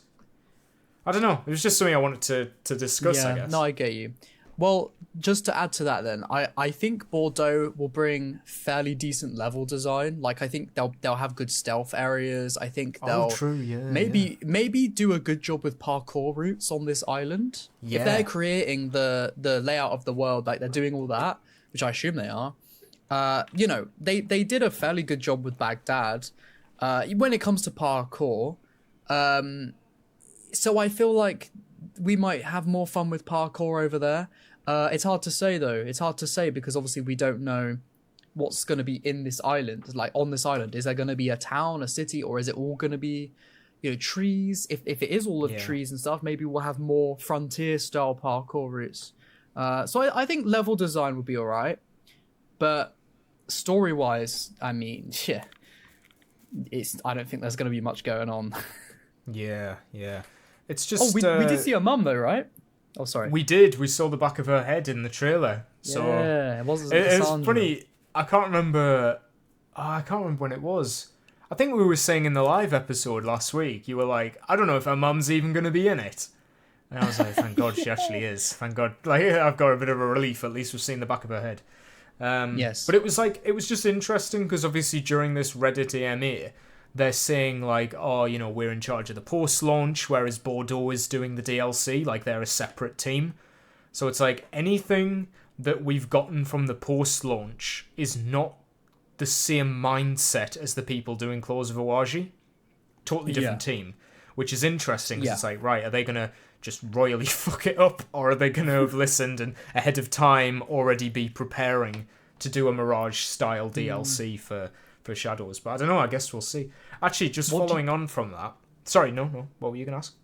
Speaker 2: I don't know. It was just something I wanted to discuss, I guess.
Speaker 3: No, I get you. Well, just to add to that then, I think Bordeaux will bring fairly decent level design. Like, I think they'll have good stealth areas. I think they'll maybe do a good job with parkour routes on this island. Yeah. If they're creating the layout of the world, like they're doing all that, which I assume they are, you know, they did a fairly good job with Baghdad when it comes to parkour. So I feel like we might have more fun with parkour over there. It's hard to say, though. It's hard to say because obviously we don't know what's going to be in this island. Like, on this island, is there going to be a town, a city, or is it all going to be, you know, trees? If it is all of trees and stuff, maybe we'll have more frontier-style parkour routes. So I think level design would be all right. But story-wise, I mean, yeah, I don't think there's going to be much going on.
Speaker 2: Yeah. It's just...
Speaker 3: we did see her mum, though, right? Oh, sorry.
Speaker 2: We did. We saw the back of her head in the trailer. So
Speaker 3: yeah, it was
Speaker 2: funny. I can't remember when it was. I think we were saying in the live episode last week, you were like, I don't know if her mum's even going to be in it. And I was like, thank God she actually is. Thank God. Like, I've got a bit of a relief. At least we've seen the back of her head.
Speaker 3: Yes.
Speaker 2: But it was just interesting because obviously during this Reddit AMA, they're saying, like, oh, you know, we're in charge of the post-launch, whereas Bordeaux is doing the DLC, like, they're a separate team. So it's like, anything that we've gotten from the post-launch is not the same mindset as the people doing Claws of Awaji. Totally different team, which is interesting, because it's like, right, are they going to just royally fuck it up, or are they going to have listened and ahead of time already be preparing to do a Mirage-style DLC for Shadows? But I don't know, I guess we'll see. Actually, just following on from that... Sorry, no, what were you going to ask?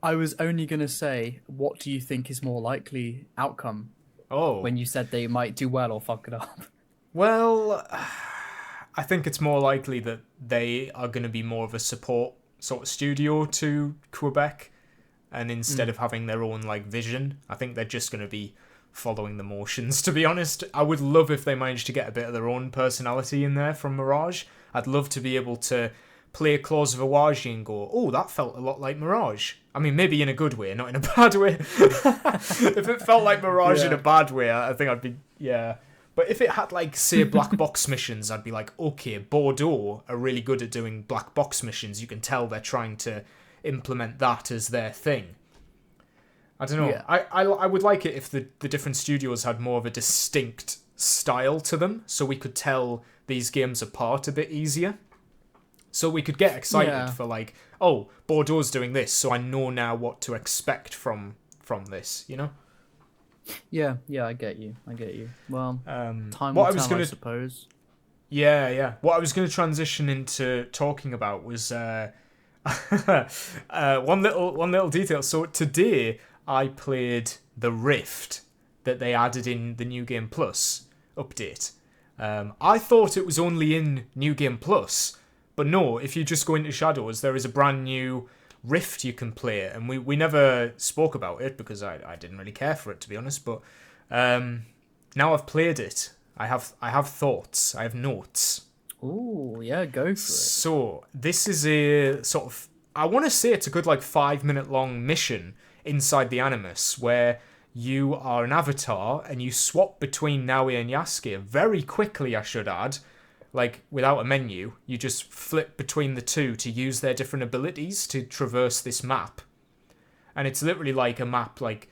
Speaker 3: I was only going to say, what do you think is more likely outcome?
Speaker 2: Oh.
Speaker 3: When you said they might do well or fuck it up.
Speaker 2: Well, I think it's more likely that they are going to be more of a support sort of studio to Quebec, and instead of having their own, like, vision, I think they're just going to be following the motions, to be honest. I would love if they managed to get a bit of their own personality in there from Mirage. I'd love to be able to play Claws of Awaji and go, oh, that felt a lot like Mirage. I mean, maybe in a good way, not in a bad way. If it felt like Mirage in a bad way, I think I'd be, But if it had, like, say, black box missions, I'd be like, okay, Bordeaux are really good at doing black box missions. You can tell they're trying to implement that as their thing. I don't know. Yeah. I would like it if the different studios had more of a distinct style to them, so we could tell these games apart a bit easier. So we could get excited
Speaker 3: Yeah.
Speaker 2: for like, oh, Bordeaux's doing this, so I know now what to expect from this, you know?
Speaker 3: Yeah, I get you. Well, time
Speaker 2: what
Speaker 3: will
Speaker 2: I was
Speaker 3: tell,
Speaker 2: gonna-
Speaker 3: I suppose.
Speaker 2: Yeah. What I was going to transition into talking about was one little detail. So today I played the Rift that they added in the New Game Plus update. I thought it was only in New Game Plus, but no. If you just go into Shadows, there is a brand new Rift you can play, and we never spoke about it because I didn't really care for it, to be honest. But now I've played it. I have thoughts. I have notes.
Speaker 3: Ooh, yeah, go for it.
Speaker 2: So this is a sort of, I want to say it's a good like 5-minute long mission inside the Animus where you are an avatar and you swap between Naui and Yasuke very quickly, I should add. Like without a menu, you just flip between the two to use their different abilities to traverse this map. And it's literally like a map, like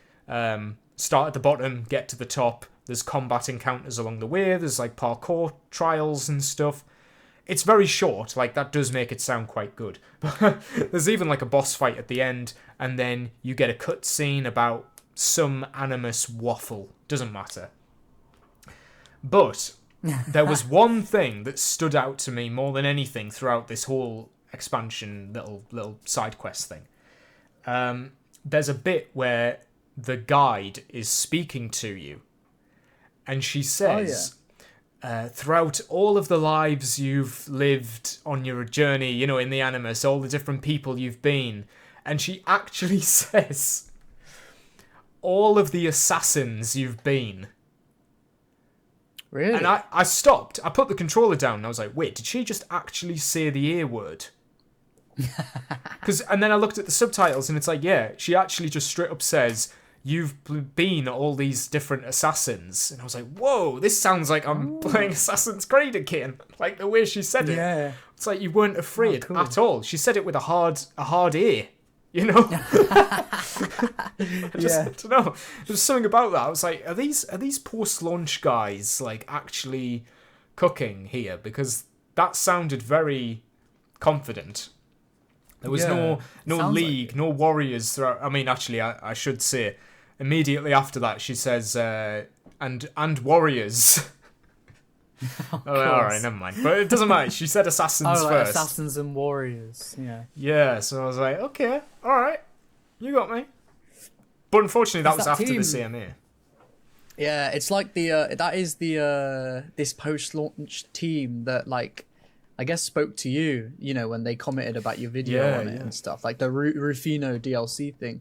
Speaker 2: start at the bottom, get to the top. There's combat encounters along the way. There's like parkour trials and stuff. It's very short, like that does make it sound quite good. But there's even like a boss fight at the end, and then you get a cutscene about some Animus waffle. Doesn't matter. But there was one thing that stood out to me more than anything throughout this whole expansion little side quest thing. There's a bit where the guide is speaking to you, and she says, throughout all of the lives you've lived on your journey, you know, in the Animus, all the different people you've been, and she actually says, all of the assassins you've been.
Speaker 3: Really?
Speaker 2: And I stopped. I put the controller down and I was like, wait, did she just actually say the A word? And then I looked at the subtitles and it's like, yeah, she actually just straight up says, you've been all these different assassins. And I was like, whoa, this sounds like I'm playing Assassin's Creed again. Like the way she said it.
Speaker 3: Yeah.
Speaker 2: It's like you weren't afraid
Speaker 3: cool.
Speaker 2: at all. She said it with a hard A, you know? I don't know. There's something about that. I was like, are these post-launch guys like actually cooking here? Because that sounded very confident. There was no
Speaker 3: sounds
Speaker 2: league, no warriors throughout. I mean, actually, I should say, immediately after that, she says, and warriors. All right, never mind. But it doesn't matter. She said assassins first.
Speaker 3: Assassins and warriors. Yeah.
Speaker 2: Yeah, so I was like, okay, all right, you got me. But unfortunately, that was
Speaker 3: that
Speaker 2: after the
Speaker 3: team.
Speaker 2: CMA.
Speaker 3: Yeah, it's like that is this post-launch team that like I guess spoke to you, you know, when they commented about your video on it and stuff, like the Rufino DLC thing.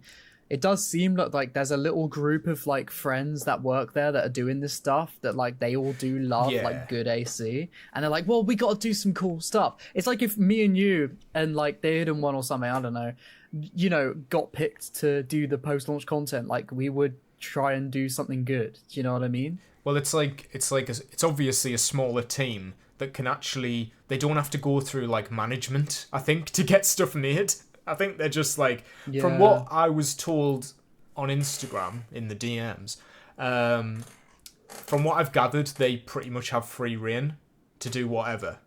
Speaker 3: It does seem like there's a little group of like friends that work there that are doing this stuff that like they all do love like good AC, and they're like, well, we got to do some cool stuff. It's like if me and you and like the Hidden One or something, I don't know, you know, got picked to do the post-launch content, like we would try and do something good. Do you know what I mean?
Speaker 2: Well, it's obviously a smaller team that can actually, they don't have to go through like management, I think, to get stuff made. I think they're just like, from what I was told on Instagram in the DMs, from what I've gathered, they pretty much have free reign to do whatever.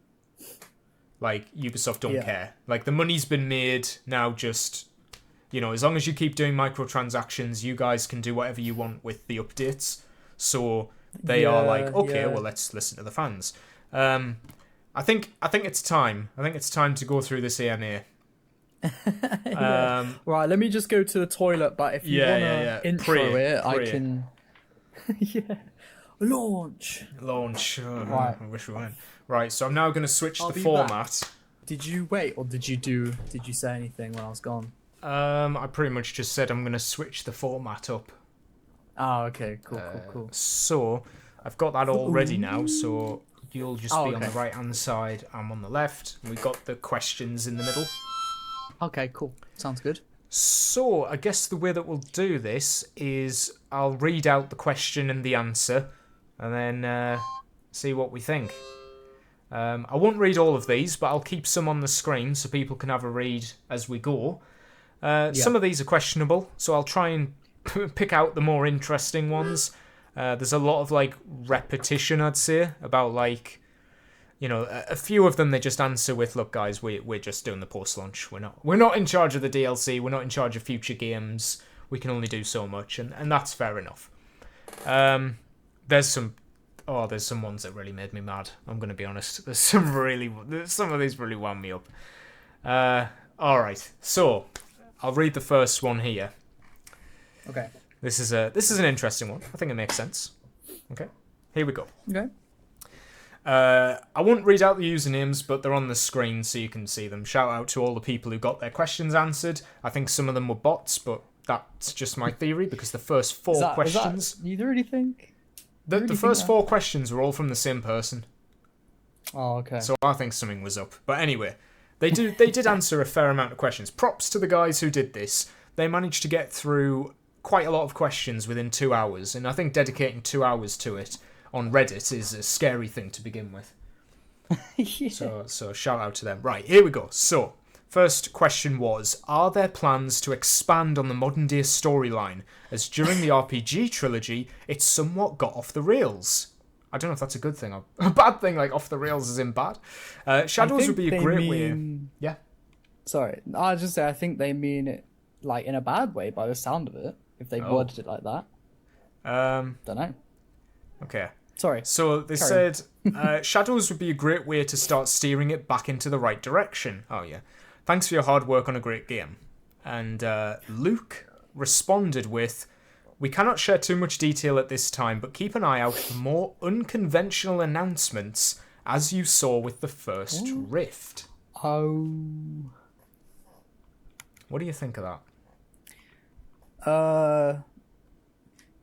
Speaker 2: Like Ubisoft don't care. Like the money's been made now. Just, you know, as long as you keep doing microtransactions, you guys can do whatever you want with the updates. So they are like, okay, well, let's listen to the fans. I think it's time. I think it's time to go through this AMA.
Speaker 3: Right, let me just go to the toilet. But if you wanna intro I can. Launch.
Speaker 2: Right. I wish we went. Right, so I'm now going to switch the format.
Speaker 3: Back. Did you wait, or did you say anything when I was gone?
Speaker 2: I pretty much just said I'm going to switch the format up.
Speaker 3: Oh, okay, cool.
Speaker 2: So I've got that all ready now. So you'll just be on the right hand side. I'm on the left. We've got the questions in the middle.
Speaker 3: Okay, cool. Sounds good.
Speaker 2: So I guess the way that we'll do this is I'll read out the question and the answer, and then see what we think. I won't read all of these, but I'll keep some on the screen so people can have a read as we go. Some of these are questionable, so I'll try and pick out the more interesting ones. There's a lot of like repetition, I'd say, about like you know, a few of them they just answer with, "Look, guys, we're just doing the post-launch. We're not in charge of the DLC. We're not in charge of future games. We can only do so much," and that's fair enough. There's some ones that really made me mad. I'm gonna be honest. Some of these really wound me up. All right, so I'll read the first one here.
Speaker 3: Okay.
Speaker 2: This is an interesting one. I think it makes sense. Okay, here we go.
Speaker 3: Okay.
Speaker 2: I won't read out the usernames, but they're on the screen so you can see them. Shout out to all the people who got their questions answered. I think some of them were bots, but that's just my theory because the first four questions...
Speaker 3: You really think?
Speaker 2: The first four questions were all from the same person.
Speaker 3: Oh, okay.
Speaker 2: So I think something was up. But anyway, they did answer a fair amount of questions. Props to the guys who did this. They managed to get through quite a lot of questions within 2 hours, and I think dedicating 2 hours to it on Reddit is a scary thing to begin with.
Speaker 3: Yeah.
Speaker 2: So shout out to them. Right, here we go. So, first question was, are there plans to expand on the modern day storyline, as during the RPG trilogy, it somewhat got off the rails? I don't know if that's a good thing or a bad thing, like off the rails as in bad. Shadows would be a great way... Yeah?
Speaker 3: Sorry, I'll just say I think they mean it like in a bad way by the sound of it, if they worded it like that. Don't know.
Speaker 2: Okay.
Speaker 3: Sorry.
Speaker 2: So they said Shadows would be a great way to start steering it back into the right direction. Oh yeah. Thanks for your hard work on a great game. And Luke responded with, "We cannot share too much detail at this time, but keep an eye out for more unconventional announcements, as you saw with the first Rift."
Speaker 3: Oh.
Speaker 2: What do you think of that?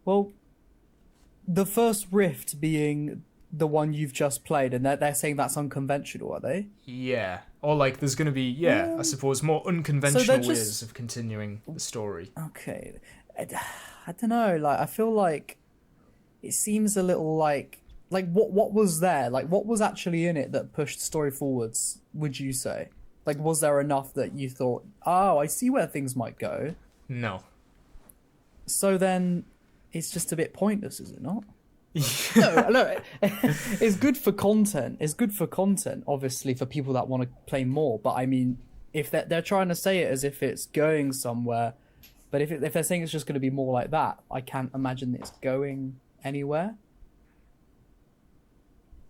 Speaker 3: Well, the first Rift being the one you've just played, and they're saying that's unconventional, are they?
Speaker 2: Yeah. Or like there's going to be, I suppose, more unconventional ways of continuing the story.
Speaker 3: Okay. I don't know, like, I feel like it seems a little like what was there? Like, what was actually in it that pushed the story forwards, would you say? Like, was there enough that you thought, oh, I see where things might go?
Speaker 2: No.
Speaker 3: So then it's just a bit pointless, is it not? No, it's good for content. It's good for content, obviously, for people that want to play more. But I mean, if they're trying to say it as if it's going somewhere, but if they're saying it's just going to be more like that, I can't imagine it's going anywhere.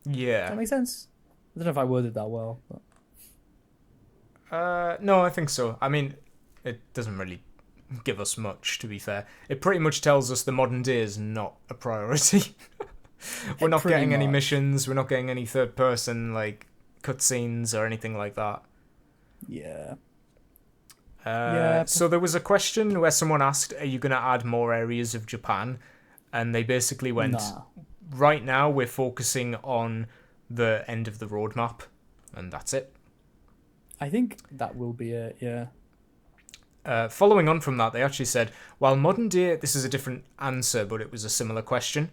Speaker 2: Yeah.
Speaker 3: Does that make sense? I don't know if I worded that well. But...
Speaker 2: No, I think so. I mean, it doesn't really give us much, to be fair. It pretty much tells us the modern day is not a priority. We're not getting any missions. We're not getting any third person like cutscenes or anything like that.
Speaker 3: Yeah.
Speaker 2: So there was a question where someone asked, "Are you going to add more areas of Japan?" And they basically went,
Speaker 3: Nah.
Speaker 2: "Right now we're focusing on the end of the roadmap, and that's it."
Speaker 3: I think that will be it. Yeah.
Speaker 2: Following on from that, they actually said, while modern day, this is a different answer, but it was a similar question.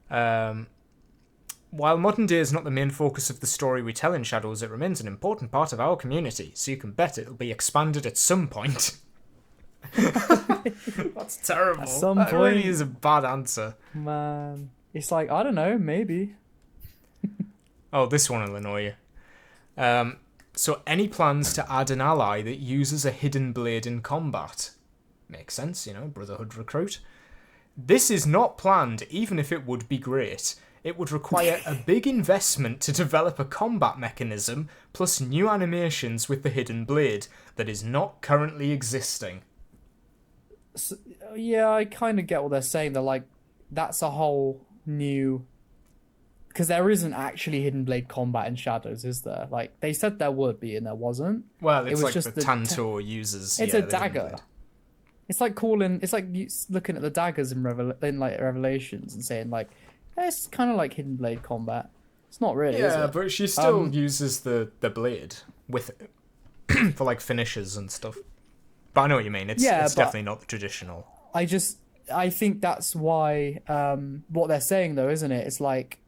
Speaker 2: While modern day is not the main focus of the story we tell in Shadows, it remains an important part of our community, so you can bet it'll be expanded at some point. That's terrible.
Speaker 3: At some
Speaker 2: that
Speaker 3: point.
Speaker 2: really is a bad answer.
Speaker 3: Man. It's like, I don't know, maybe.
Speaker 2: Oh, this one will annoy you. So any plans to add an ally that uses a hidden blade in combat? Makes sense, you know, Brotherhood recruit. This is not planned, even if it would be great. It would require a big investment to develop a combat mechanism, plus new animations with the hidden blade, that is not currently existing.
Speaker 3: So, yeah, I kind of get what they're saying. They're like, that's a whole new... Because there isn't actually hidden blade combat in Shadows, is there? Like, they said there would be, and there wasn't.
Speaker 2: Well, it's
Speaker 3: It was
Speaker 2: like
Speaker 3: just
Speaker 2: the Tantor uses.
Speaker 3: It's
Speaker 2: yeah,
Speaker 3: a
Speaker 2: the hidden
Speaker 3: dagger.
Speaker 2: blade.
Speaker 3: It's like looking at the daggers in Revelations and saying like, it's kind of like hidden blade combat. It's not really. Is
Speaker 2: Yeah,
Speaker 3: it?
Speaker 2: but she still uses the blade with it for like finishes and stuff. But I know what you mean. It's definitely not the traditional.
Speaker 3: I think that's why what they're saying though, isn't it? It's like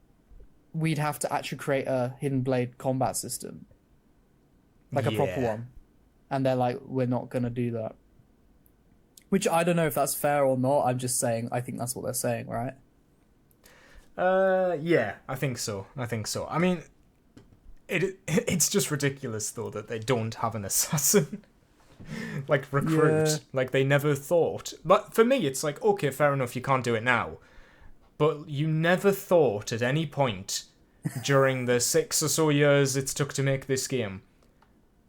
Speaker 3: we'd have to actually create a hidden blade combat system, like a proper one, and they're like, we're not gonna do that. Which I don't know if that's fair or not. I'm just saying, I think that's what they're saying, right?
Speaker 2: Yeah, I think so. I mean, It's just ridiculous though that they don't have an assassin. Like recruit.
Speaker 3: Yeah.
Speaker 2: Like they never thought. But for me it's like, okay, fair enough, you can't do it now. But you never thought at any point during the 6 or so years it took to make this game,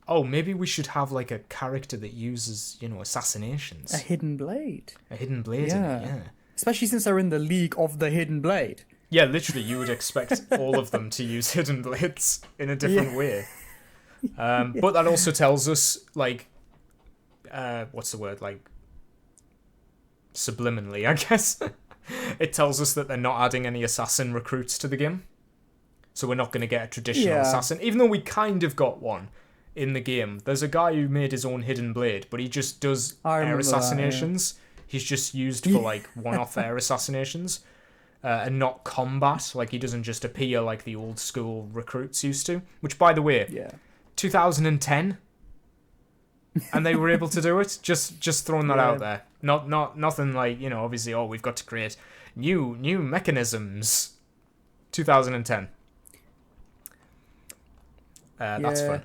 Speaker 2: oh, maybe we should have like a character that uses, assassinations.
Speaker 3: A hidden blade.
Speaker 2: A hidden blade in it, yeah.
Speaker 3: Especially since they're in the League of the Hidden Blade.
Speaker 2: Yeah, literally, you would expect all of them to use hidden blades in a different way. But that also tells us, like, what's the word? Like, subliminally, I guess. It tells us that they're not adding any assassin recruits to the game. So we're not going to get a traditional assassin, even though we kind of got one in the game. There's a guy who made his own hidden blade, but he just does air assassinations. That, yeah. He's just used for, like, one-off air assassinations. And not combat, like he doesn't just appear like the old school recruits used to. Which, by the way, 2010, and they were able to do it. Just throwing that out there. Nothing like, obviously, we've got to create new mechanisms. 2010. That's fun.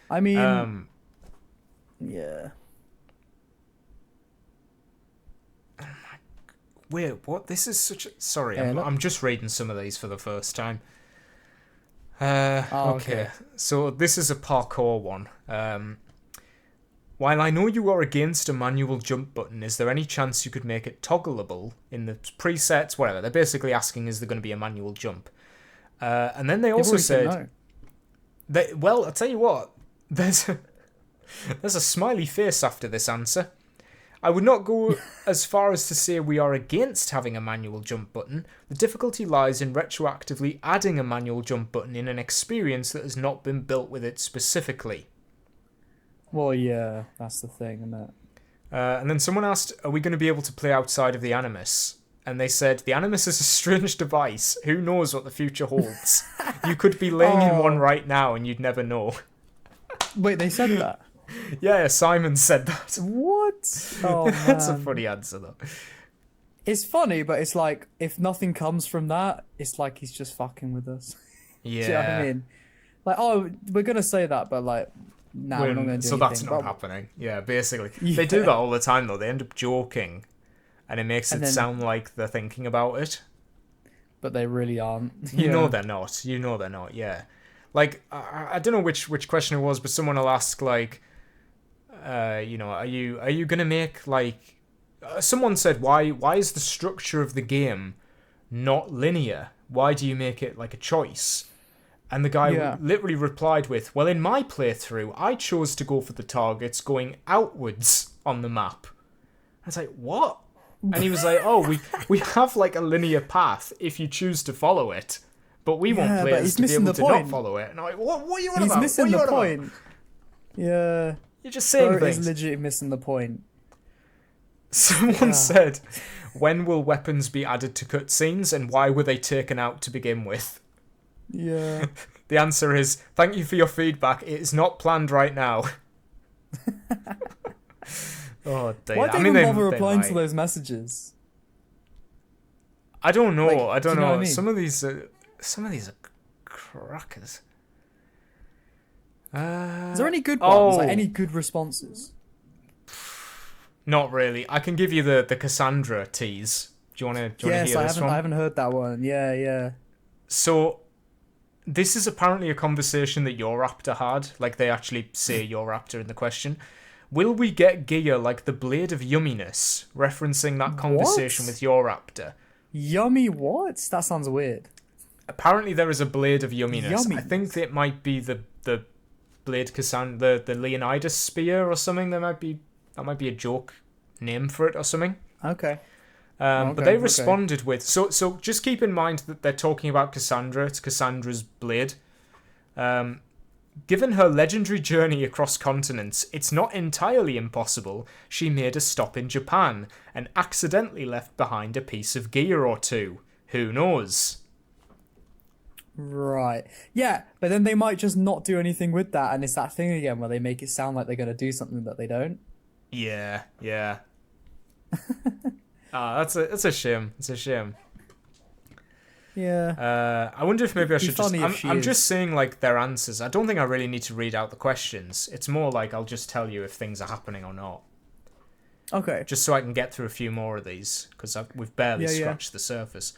Speaker 3: I mean, yeah.
Speaker 2: Wait, what? This is such a... Sorry, I'm just reading some of these for the first time. Okay. So this is a parkour one. While I know you are against a manual jump button, is there any chance you could make it toggleable in the presets, whatever? They're basically asking, is there going to be a manual jump? And then they also said... Well, I'll tell you what. There's a smiley face after this answer. I would not go as far as to say we are against having a manual jump button. The difficulty lies in retroactively adding a manual jump button in an experience that has not been built with it specifically.
Speaker 3: Well, yeah, that's the thing, isn't it?
Speaker 2: And then someone asked, are we going to be able to play outside of the Animus? And they said, the Animus is a strange device. Who knows what the future holds? You could be laying in one right now and you'd never know.
Speaker 3: Wait, they said that?
Speaker 2: Yeah, Simon said that.
Speaker 3: What? Oh, man.
Speaker 2: That's a funny answer, though.
Speaker 3: It's funny, but it's like, if nothing comes from that, it's like he's just fucking with us.
Speaker 2: Yeah.
Speaker 3: Do you know what I mean? Like, oh, we're going to say that, but like, no, we're not going to do
Speaker 2: so
Speaker 3: anything.
Speaker 2: That's not happening. Yeah, basically. Yeah. They do that all the time, though. They end up joking, and it makes it sound like they're thinking about it.
Speaker 3: But they really aren't.
Speaker 2: You know they're not. Yeah. Like, I don't know which question it was, but someone will ask, like, are you gonna make, like, someone said, why is the structure of the game not linear? Why do you make it like a choice? And the guy literally replied with, well, in my playthrough, I chose to go for the targets going outwards on the map. I was like, what? And he was like, oh, we have like a linear path if you choose to follow it. But we want players to be able to not follow it. And I'm like, what are you on about?
Speaker 3: He's missing the point. Yeah.
Speaker 2: You're just saying things.
Speaker 3: He's legit missing the point.
Speaker 2: Someone said, when will weapons be added to cutscenes and why were they taken out to begin with?
Speaker 3: Yeah.
Speaker 2: The answer is, thank you for your feedback. It is not planned right now. Oh, dear.
Speaker 3: Why don't you bother replying to those messages?
Speaker 2: I don't know.
Speaker 3: Like,
Speaker 2: I don't know.
Speaker 3: What I mean?
Speaker 2: Some of these are crackers.
Speaker 3: Is there any good ones? Like any good responses?
Speaker 2: Not really. I can give you the Cassandra tease. Do you want to hear this one?
Speaker 3: I haven't heard that one. Yeah.
Speaker 2: So, this is apparently a conversation that your Raptor had. Like, they actually say your Raptor in the question. Will we get gear like the Blade of Yumminess? Referencing that conversation with your Raptor.
Speaker 3: Yummy what? That sounds weird.
Speaker 2: Apparently there is a Blade of Yumminess. I think it might be the Blade Cassandra, the Leonidas Spear or something. That might be a joke name for it or something.
Speaker 3: Okay.
Speaker 2: But they responded with... So just keep in mind that they're talking about Cassandra. It's Cassandra's blade. Given her legendary journey across continents, it's not entirely impossible she made a stop in Japan and accidentally left behind a piece of gear or two. Who knows?
Speaker 3: Right. Yeah, but then they might just not do anything with that, and it's that thing again where they make it sound like they're going to do something that they don't.
Speaker 2: Yeah. That's a shame. It's a shame.
Speaker 3: Yeah.
Speaker 2: I wonder if maybe I
Speaker 3: Be
Speaker 2: should just...
Speaker 3: funny if she
Speaker 2: I'm
Speaker 3: is.
Speaker 2: just seeing, like, their answers. I don't think I really need to read out the questions. It's more like I'll just tell you if things are happening or not.
Speaker 3: Okay.
Speaker 2: Just so I can get through a few more of these, because we've barely
Speaker 3: Yeah, yeah.
Speaker 2: scratched the surface.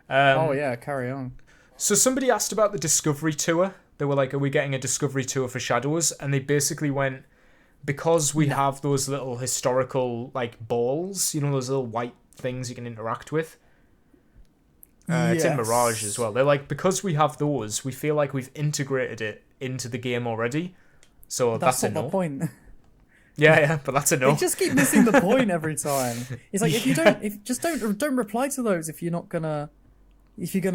Speaker 3: Oh yeah, carry on.
Speaker 2: So somebody asked about the Discovery Tour. They were like, are we getting a Discovery Tour for Shadows? And they basically went, because we have those little historical, like, balls, you know, those little white things you can interact with. It's in Mirage as well. They're like, because we have those, we feel like we've integrated it into the game already. So that's a
Speaker 3: not
Speaker 2: no.
Speaker 3: the point.
Speaker 2: Yeah, but that's a no.
Speaker 3: They just keep missing the point every time. It's like if you don't reply to those if you're gonna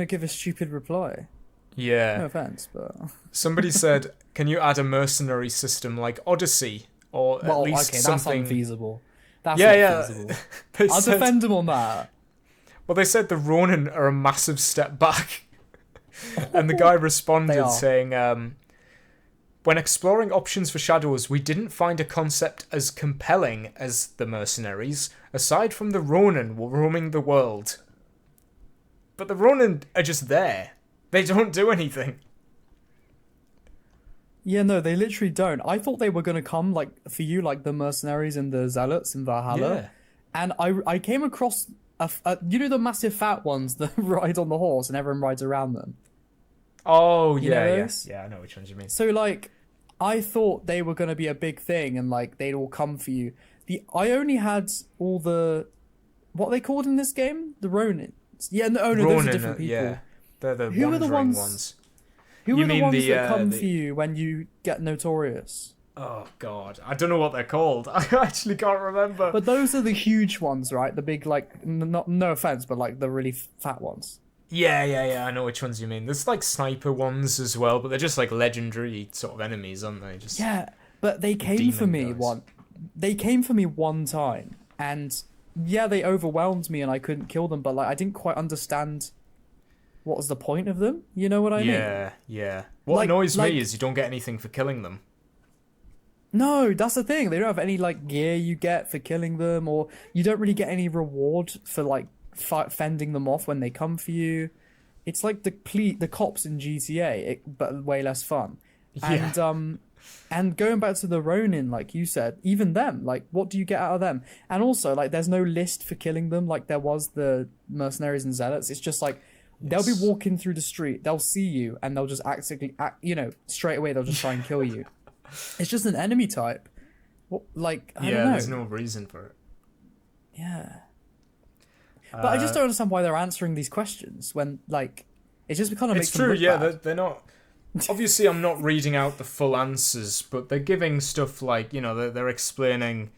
Speaker 3: give a stupid reply.
Speaker 2: Yeah.
Speaker 3: No offense, but
Speaker 2: Somebody said, can you add a mercenary system like Odyssey? Or at least
Speaker 3: that's
Speaker 2: something...
Speaker 3: unfeasible. That's
Speaker 2: Yeah.
Speaker 3: not feasible.
Speaker 2: They
Speaker 3: I'll
Speaker 2: said-
Speaker 3: defend them on that.
Speaker 2: Well, they said the Ronin are a massive step back. And the guy
Speaker 3: They
Speaker 2: responded
Speaker 3: are.
Speaker 2: saying, when exploring options for Shadows, we didn't find a concept as compelling as the mercenaries, aside from the Ronin roaming the world. But the Ronin are just there. They don't do anything.
Speaker 3: Yeah, no, they literally don't. I thought they were gonna come like for you, like the mercenaries and the zealots in Valhalla.
Speaker 2: Yeah.
Speaker 3: And I came across you know the massive fat ones that ride on the horse and everyone rides around them.
Speaker 2: Oh,
Speaker 3: You know
Speaker 2: yeah.
Speaker 3: those?
Speaker 2: Yeah, I know which ones you mean.
Speaker 3: So like, I thought they were gonna be a big thing and like they'd all come for you. I only had all the what are they called in this game? The Ronins. Yeah, no, those
Speaker 2: Ronin,
Speaker 3: are different people.
Speaker 2: yeah. They're the
Speaker 3: Who are the
Speaker 2: wandering
Speaker 3: ones-
Speaker 2: ones.
Speaker 3: Who
Speaker 2: You
Speaker 3: are the
Speaker 2: mean
Speaker 3: ones
Speaker 2: the,
Speaker 3: that come
Speaker 2: the-
Speaker 3: for you when you get notorious?
Speaker 2: Oh, God. I don't know what they're called. I actually can't remember.
Speaker 3: But those are the huge ones, right? The big, like, no offense, but like the really fat ones.
Speaker 2: Yeah. I know which ones you mean. There's like sniper ones as well, but they're just like legendary sort of enemies, aren't they? Just
Speaker 3: Yeah, but they came for
Speaker 2: demon
Speaker 3: me
Speaker 2: guys.
Speaker 3: They came for me one time, and yeah, they overwhelmed me, and I couldn't kill them. But like, I didn't quite understand what was the point of them. You know what I mean?
Speaker 2: Yeah. What
Speaker 3: Like-
Speaker 2: annoys
Speaker 3: like-
Speaker 2: me is you don't get anything for killing them.
Speaker 3: No, that's the thing. They don't have any like gear you get for killing them, or you don't really get any reward for like fending them off when they come for you. It's like the cops in GTA, but way less fun.
Speaker 2: Yeah.
Speaker 3: And going back to the Ronin, like you said, even them, like what do you get out of them? And also, like there's no list for killing them, like there was the mercenaries and zealots. It's just like they'll be walking through the street, they'll see you, and they'll just straight away they'll just try and kill you. It's just an enemy type. What, like, I don't know.
Speaker 2: There's no reason for it.
Speaker 3: Yeah. But I just don't understand why they're answering these questions when, like, it just kind of makes
Speaker 2: It's
Speaker 3: them
Speaker 2: true,
Speaker 3: look
Speaker 2: yeah,
Speaker 3: bad.
Speaker 2: they're not... Obviously, I'm not reading out the full answers, but they're giving stuff like, you know, they're explaining,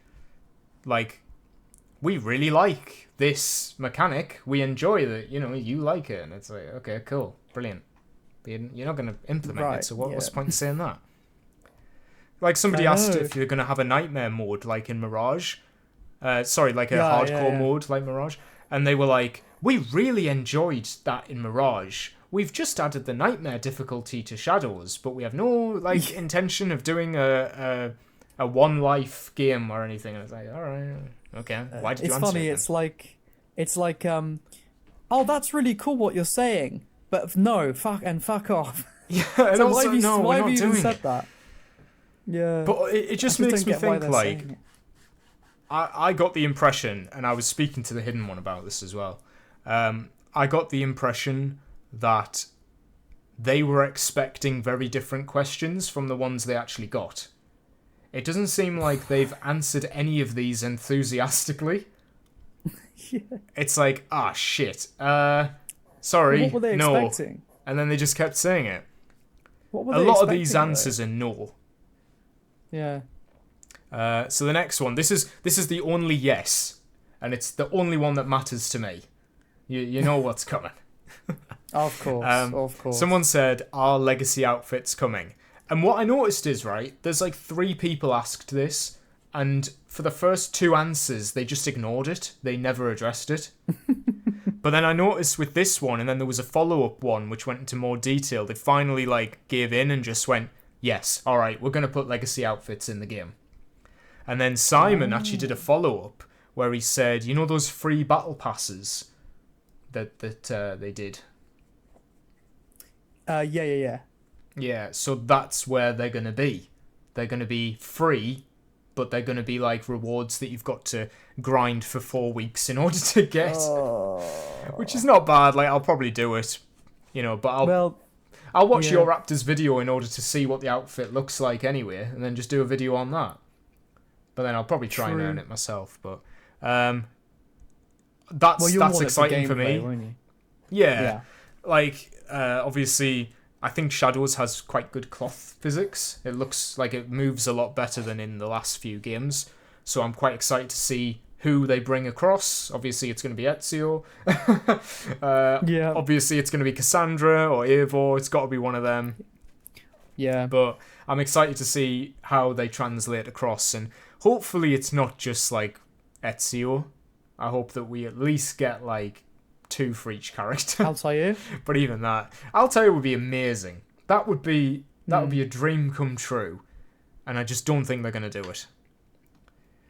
Speaker 2: like, we really like this mechanic, we enjoy that, you know, you like it, and it's like, okay, cool, brilliant. But you're not going to implement
Speaker 3: Right,
Speaker 2: it, so what's
Speaker 3: yeah.
Speaker 2: the point in saying that? Like, somebody
Speaker 3: I
Speaker 2: asked
Speaker 3: know.
Speaker 2: if you're going to have a nightmare mode, like in Mirage. Sorry, like a
Speaker 3: Yeah,
Speaker 2: hardcore
Speaker 3: yeah.
Speaker 2: mode, like Mirage. And they were like, we really enjoyed that in Mirage. We've just added the nightmare difficulty to Shadows, but we have no, like, intention of doing a one life game or anything. And it's like, all right, okay. Why did you
Speaker 3: It's
Speaker 2: answer
Speaker 3: funny,
Speaker 2: it
Speaker 3: it's like, oh, that's really cool what you're saying, but no, fuck off.
Speaker 2: then? Yeah, and
Speaker 3: So
Speaker 2: also,
Speaker 3: why have
Speaker 2: we're
Speaker 3: you
Speaker 2: not
Speaker 3: even
Speaker 2: doing
Speaker 3: said
Speaker 2: it.
Speaker 3: that? Yeah.
Speaker 2: But it just
Speaker 3: I
Speaker 2: makes
Speaker 3: don't
Speaker 2: me
Speaker 3: get why
Speaker 2: think,
Speaker 3: they're
Speaker 2: like,
Speaker 3: saying it.
Speaker 2: I got the impression, and I was speaking to the Hidden One about this as well, I got the impression that they were expecting very different questions from the ones they actually got. It doesn't seem like they've answered any of these enthusiastically.
Speaker 3: Yeah.
Speaker 2: It's like, shit. Sorry,
Speaker 3: What were they
Speaker 2: no.
Speaker 3: expecting?
Speaker 2: And then they just kept saying it.
Speaker 3: What were
Speaker 2: A
Speaker 3: they
Speaker 2: lot of these
Speaker 3: expecting, though?
Speaker 2: answers are no.
Speaker 3: Yeah.
Speaker 2: So the next one, this is the only yes, and it's the only one that matters to me. You know what's coming.
Speaker 3: Of course. Of course.
Speaker 2: Someone said, are legacy outfits coming? And what I noticed is, right, there's like 3 people asked this, and for the first 2 answers, they just ignored it. They never addressed it. But then I noticed with this one, and then there was a follow-up one which went into more detail. They finally like gave in and just went, yes, all right, we're going to put legacy outfits in the game. And then Simon actually did a follow-up where he said, you know those free battle passes that they did?
Speaker 3: Yeah.
Speaker 2: Yeah, so that's where they're going to be. They're going to be free, but they're going to be like rewards that you've got to grind for 4 weeks in order to get. Which is not bad. Like, I'll probably do it, but I'll watch
Speaker 3: yeah.
Speaker 2: your Raptors video in order to see what the outfit looks like anyway, and then just do a video on that. But then I'll probably try and earn it myself. But that's exciting for me.
Speaker 3: Won't you?
Speaker 2: Yeah. Like, obviously, I think Shadows has quite good cloth physics. It looks like it moves a lot better than in the last few games. So I'm quite excited to see who they bring across. Obviously, it's going to be Ezio. Obviously, it's going to be Cassandra or Eivor. It's got to be one of them.
Speaker 3: Yeah.
Speaker 2: But I'm excited to see how they translate across. And hopefully it's not just like Ezio. I hope that we at least get like 2 for each character.
Speaker 3: Altair.
Speaker 2: But even that, Altair would be amazing. That would be a dream come true, and I just don't think they're going to do it.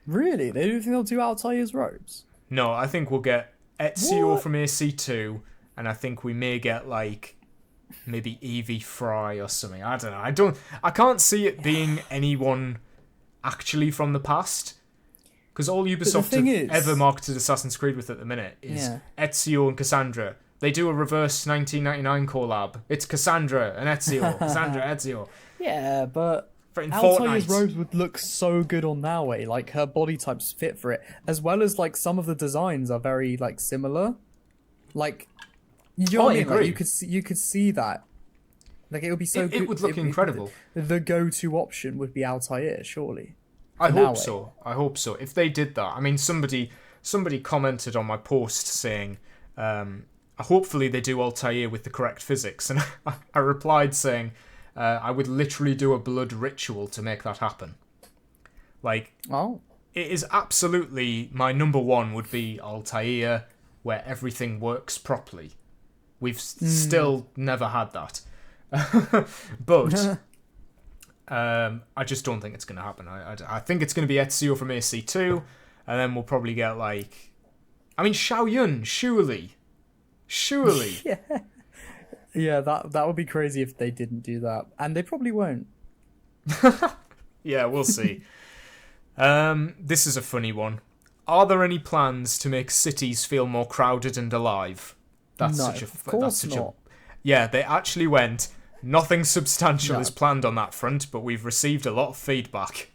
Speaker 3: Really? They don't think they'll do Altair's robes?
Speaker 2: No, I think we'll get Ezio from AC2, and I think we may get like maybe Evie Fry or something. I don't know. I can't see it being anyone actually from the past. Because all Ubisoft have ever marketed Assassin's Creed with at the minute is Ezio and Cassandra. They do a reverse 1999 collab. It's Cassandra and Ezio. Cassandra, Ezio.
Speaker 3: Yeah, but
Speaker 2: in
Speaker 3: Altair's
Speaker 2: Fortnite.
Speaker 3: robes would look so good on Naue. Like, her body type's fit for it. As well as, like, some of the designs are very, like, similar. Like, you know what I mean?
Speaker 2: agree.
Speaker 3: Like, you could see that. Like, it would be so good.
Speaker 2: It would look incredible.
Speaker 3: The go-to option would be Altair, surely.
Speaker 2: I hope so. If they did that, I mean, somebody commented on my post saying, hopefully they do Altair with the correct physics, and I replied saying, I would literally do a blood ritual to make that happen. Like, it is absolutely my number one would be Altair, where everything works properly. We've still never had that, but. I just don't think it's going to happen. I think it's going to be Ezio from AC2, and then we'll probably get like... I mean, Xiaoyun, surely.
Speaker 3: Yeah, that would be crazy if they didn't do that. And they probably won't.
Speaker 2: Yeah, we'll see. This is a funny one. Are there any plans to make cities feel more crowded and alive?
Speaker 3: Of course not.
Speaker 2: Yeah, they actually went... Nothing substantial is planned on that front, but we've received a lot of feedback.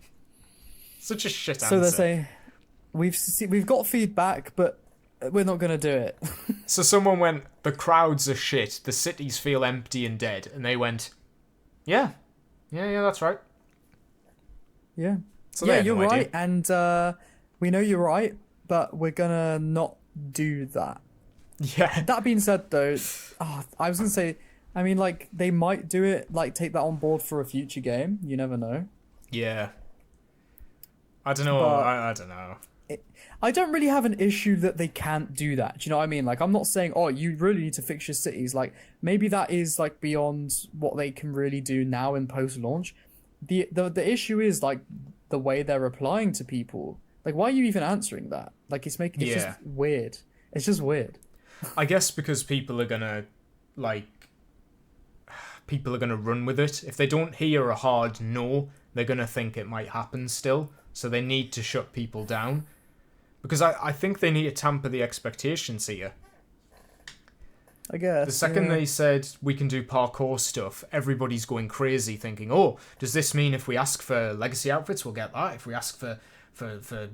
Speaker 2: Such a shit answer.
Speaker 3: So they're saying, we've got feedback, but we're not going to do it.
Speaker 2: So someone went, the crowds are shit, the cities feel empty and dead, and they went, yeah, that's right.
Speaker 3: Yeah.
Speaker 2: So
Speaker 3: you're right, and we know you're right, but we're going to not do that.
Speaker 2: Yeah.
Speaker 3: That being said, though, I was going to say... I mean, like, they might do it, like, take that on board for a future game. You never know.
Speaker 2: Yeah. I don't know. I don't know.
Speaker 3: I don't really have an issue that they can't do that. Do you know what I mean? Like, I'm not saying, you really need to fix your cities. Like, maybe that is, like, beyond what they can really do now in post-launch. The issue is, like, the way they're replying to people. Like, why are you even answering that? Like, it's just weird. It's just weird.
Speaker 2: I guess because people are gonna run with it. If they don't hear a hard no, they're gonna think it might happen still. So they need to shut people down. Because I think they need to tamper the expectations here.
Speaker 3: I guess.
Speaker 2: The second they said we can do parkour stuff, everybody's going crazy thinking, does this mean if we ask for legacy outfits, we'll get that? If we ask for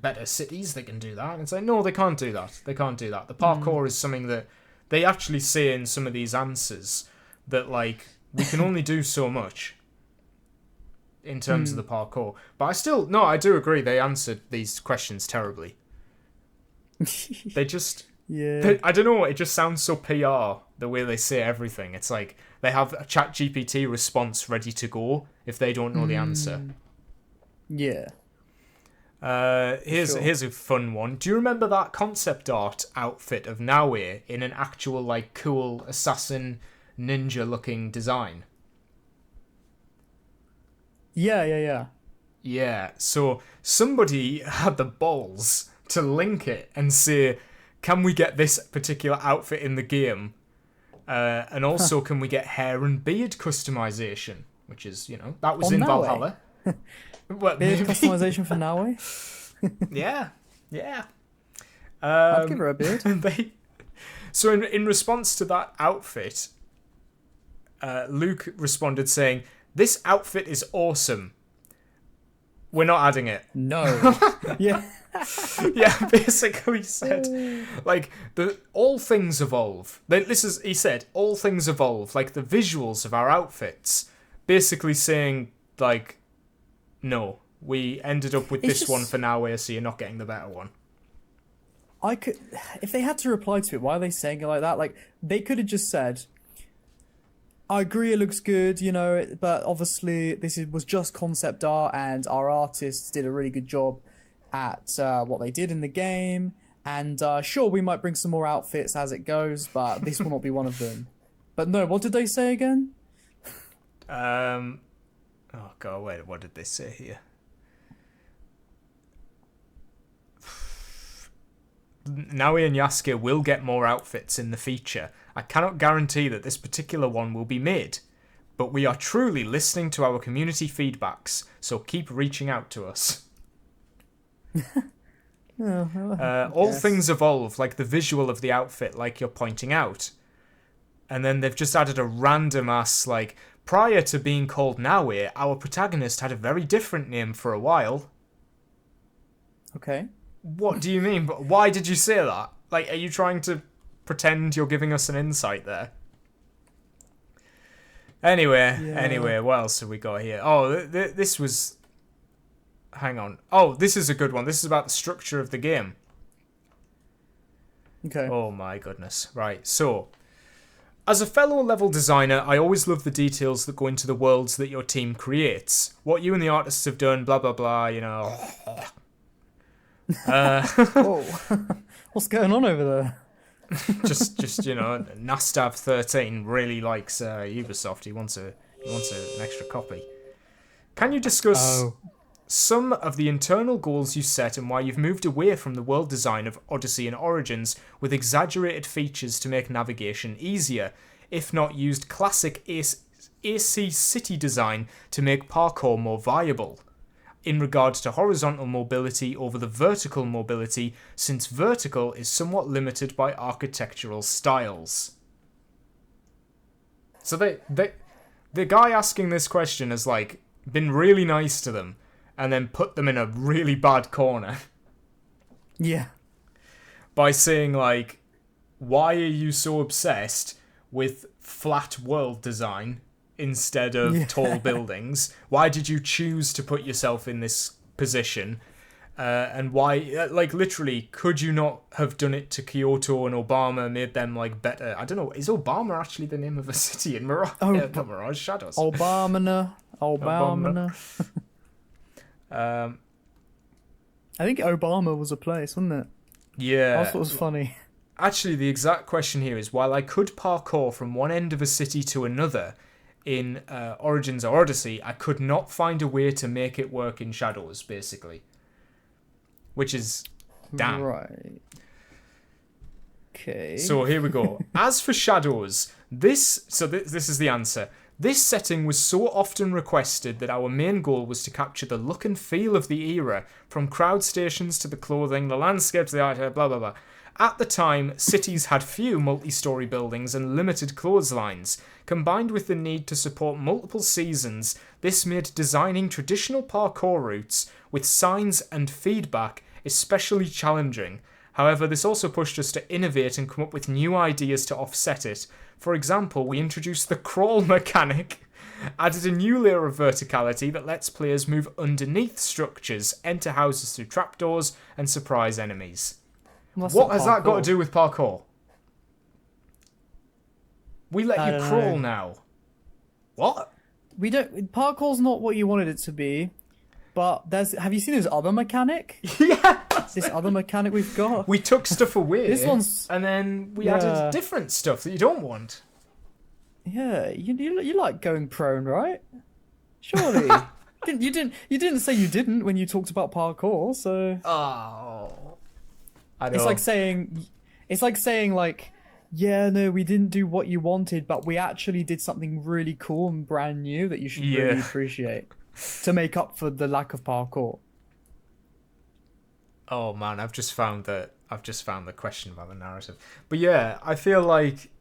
Speaker 2: better cities, they can do that? And it's like, no, they can't do that. The parkour is something that they actually say in some of these answers that, like, we can only do so much in terms of the parkour. But I do agree they answered these questions terribly. They just...
Speaker 3: Yeah.
Speaker 2: I don't know, it just sounds so PR, the way they say everything. It's like they have a ChatGPT response ready to go if they don't know the answer.
Speaker 3: Yeah.
Speaker 2: Here's a fun one. Do you remember that concept art outfit of Naue in an actual, like, cool assassin ninja looking design?
Speaker 3: Yeah.
Speaker 2: Yeah, so somebody had the balls to link it and say, can we get this particular outfit in the game And also, can we get hair and beard customization? Which is, that was
Speaker 3: On
Speaker 2: in
Speaker 3: Naue?
Speaker 2: Valhalla. Well,
Speaker 3: Beard
Speaker 2: maybe.
Speaker 3: customization for Naue?
Speaker 2: Yeah.
Speaker 3: I'd give her a beard.
Speaker 2: So in response to that outfit, Luke responded saying, "This outfit is awesome. We're not adding it."
Speaker 3: No. Yeah.
Speaker 2: Yeah, basically said, like, all things evolve. He said, all things evolve, like the visuals of our outfits. Basically saying, like, no, we ended up with this one for now, so you're not getting the better one.
Speaker 3: If they had to reply to it, why are they saying it like that? Like, they could have just said, I agree it looks good, but obviously was just concept art and our artists did a really good job at what they did in the game. And sure, we might bring some more outfits as it goes, but this will not be one of them. But no, what did they say again?
Speaker 2: Oh god, wait, what did they say here? Naue and Yasuke will get more outfits in the feature. I cannot guarantee that this particular one will be made, but we are truly listening to our community feedbacks, so keep reaching out to us. All things evolve, like the visual of the outfit, like you're pointing out. And then they've just added a random ass, like, prior to being called Naue, our protagonist had a very different name for a while.
Speaker 3: Okay.
Speaker 2: What do you mean? But why did you say that? Like, are you trying to pretend you're giving us an insight there? Anyway, what else have we got here? Oh, this was... Hang on. Oh, this is a good one. This is about the structure of the game.
Speaker 3: Okay.
Speaker 2: Oh my goodness. Right, so... As a fellow level designer, I always love the details that go into the worlds that your team creates. What you and the artists have done, blah, blah, blah,
Speaker 3: Whoa. What's going on over there?
Speaker 2: just Nastav 13 really likes Ubisoft. He wants an extra copy. Can you discuss some of the internal goals you set and why you've moved away from the world design of Odyssey and Origins with exaggerated features to make navigation easier, if not used classic AC city design to make parkour more viable? In regards to horizontal mobility over the vertical mobility, since vertical is somewhat limited by architectural styles. So the guy asking this question has, like, been really nice to them and then put them in a really bad corner.
Speaker 3: Yeah.
Speaker 2: By saying, like, why are you so obsessed with flat world design instead of tall buildings? Why did you choose to put yourself in this position? And why, like, literally, could you not have done it to Kyoto and Obama, made them, like, better? I don't know, is Obama actually the name of a city in Mirage? Not Mirage, Shadows.
Speaker 3: Obama. I think Obama was a place, wasn't it?
Speaker 2: Yeah.
Speaker 3: I thought it was funny.
Speaker 2: Actually, the exact question here is, while I could parkour from one end of a city to another in Origins or Odyssey, I could not find a way to make it work in Shadows, basically. Which is damn.
Speaker 3: Right. Okay.
Speaker 2: So here we go. As for Shadows, this is the answer. This setting was so often requested that our main goal was to capture the look and feel of the era, from crowd stations to the clothing, the landscapes, the art, blah blah blah. At the time, cities had few multi-story buildings and limited clotheslines. Combined with the need to support multiple seasons, this made designing traditional parkour routes with signs and feedback especially challenging. However, this also pushed us to innovate and come up with new ideas to offset it. For example, we introduced the crawl mechanic, added a new layer of verticality that lets players move underneath structures, enter houses through trapdoors, and surprise enemies. What has that got to do with parkour? We let you crawl now. What?
Speaker 3: We don't. Parkour's not what you wanted it to be, but have you seen this other mechanic?
Speaker 2: Yeah.
Speaker 3: This other mechanic we've got.
Speaker 2: We took stuff away.
Speaker 3: This one's,
Speaker 2: and then we added different stuff that you don't want.
Speaker 3: Yeah, you like going prone, right? Surely. You didn't say you didn't when you talked about parkour. So.
Speaker 2: Oh. I know.
Speaker 3: It's like saying like yeah, no, we didn't do what you wanted, but we actually did something really cool and brand new that you should really appreciate to make up for the lack of parkour.
Speaker 2: Oh man, I've just found the question about the narrative. But yeah, I feel like,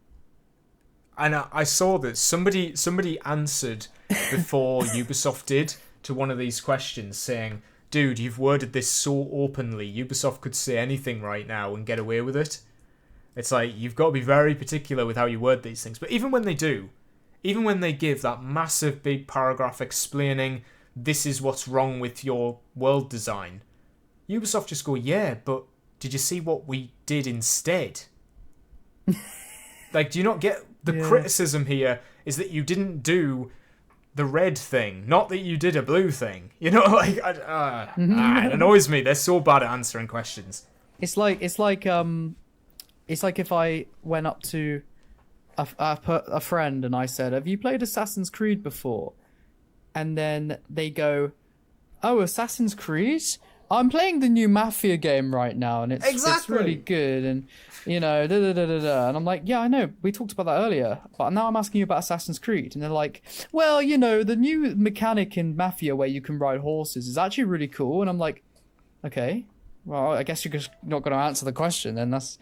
Speaker 2: and I saw that somebody answered before Ubisoft did to one of these questions, saying, "Dude, you've worded this so openly. Ubisoft could say anything right now and get away with it." It's like, you've got to be very particular with how you word these things. But even when they do, even when they give that massive big paragraph explaining this is what's wrong with your world design, Ubisoft just go, yeah, but did you see what we did instead? Like, do you not get the criticism here is that you didn't do the red thing, not that you did a blue thing. You know, like, it annoys me. They're so bad at answering questions.
Speaker 3: It's like if I went up to a friend and I said, "Have you played Assassin's Creed before?" And then they go, "Oh, Assassin's Creed? I'm playing the new Mafia game right now, and it's really good." And you know, and I'm like, "Yeah, I know. We talked about that earlier, but now I'm asking you about Assassin's Creed." And they're like, "Well, you know, the new mechanic in Mafia where you can ride horses is actually really cool." And I'm like, "Okay, well, I guess you're just not going to answer the question, then that's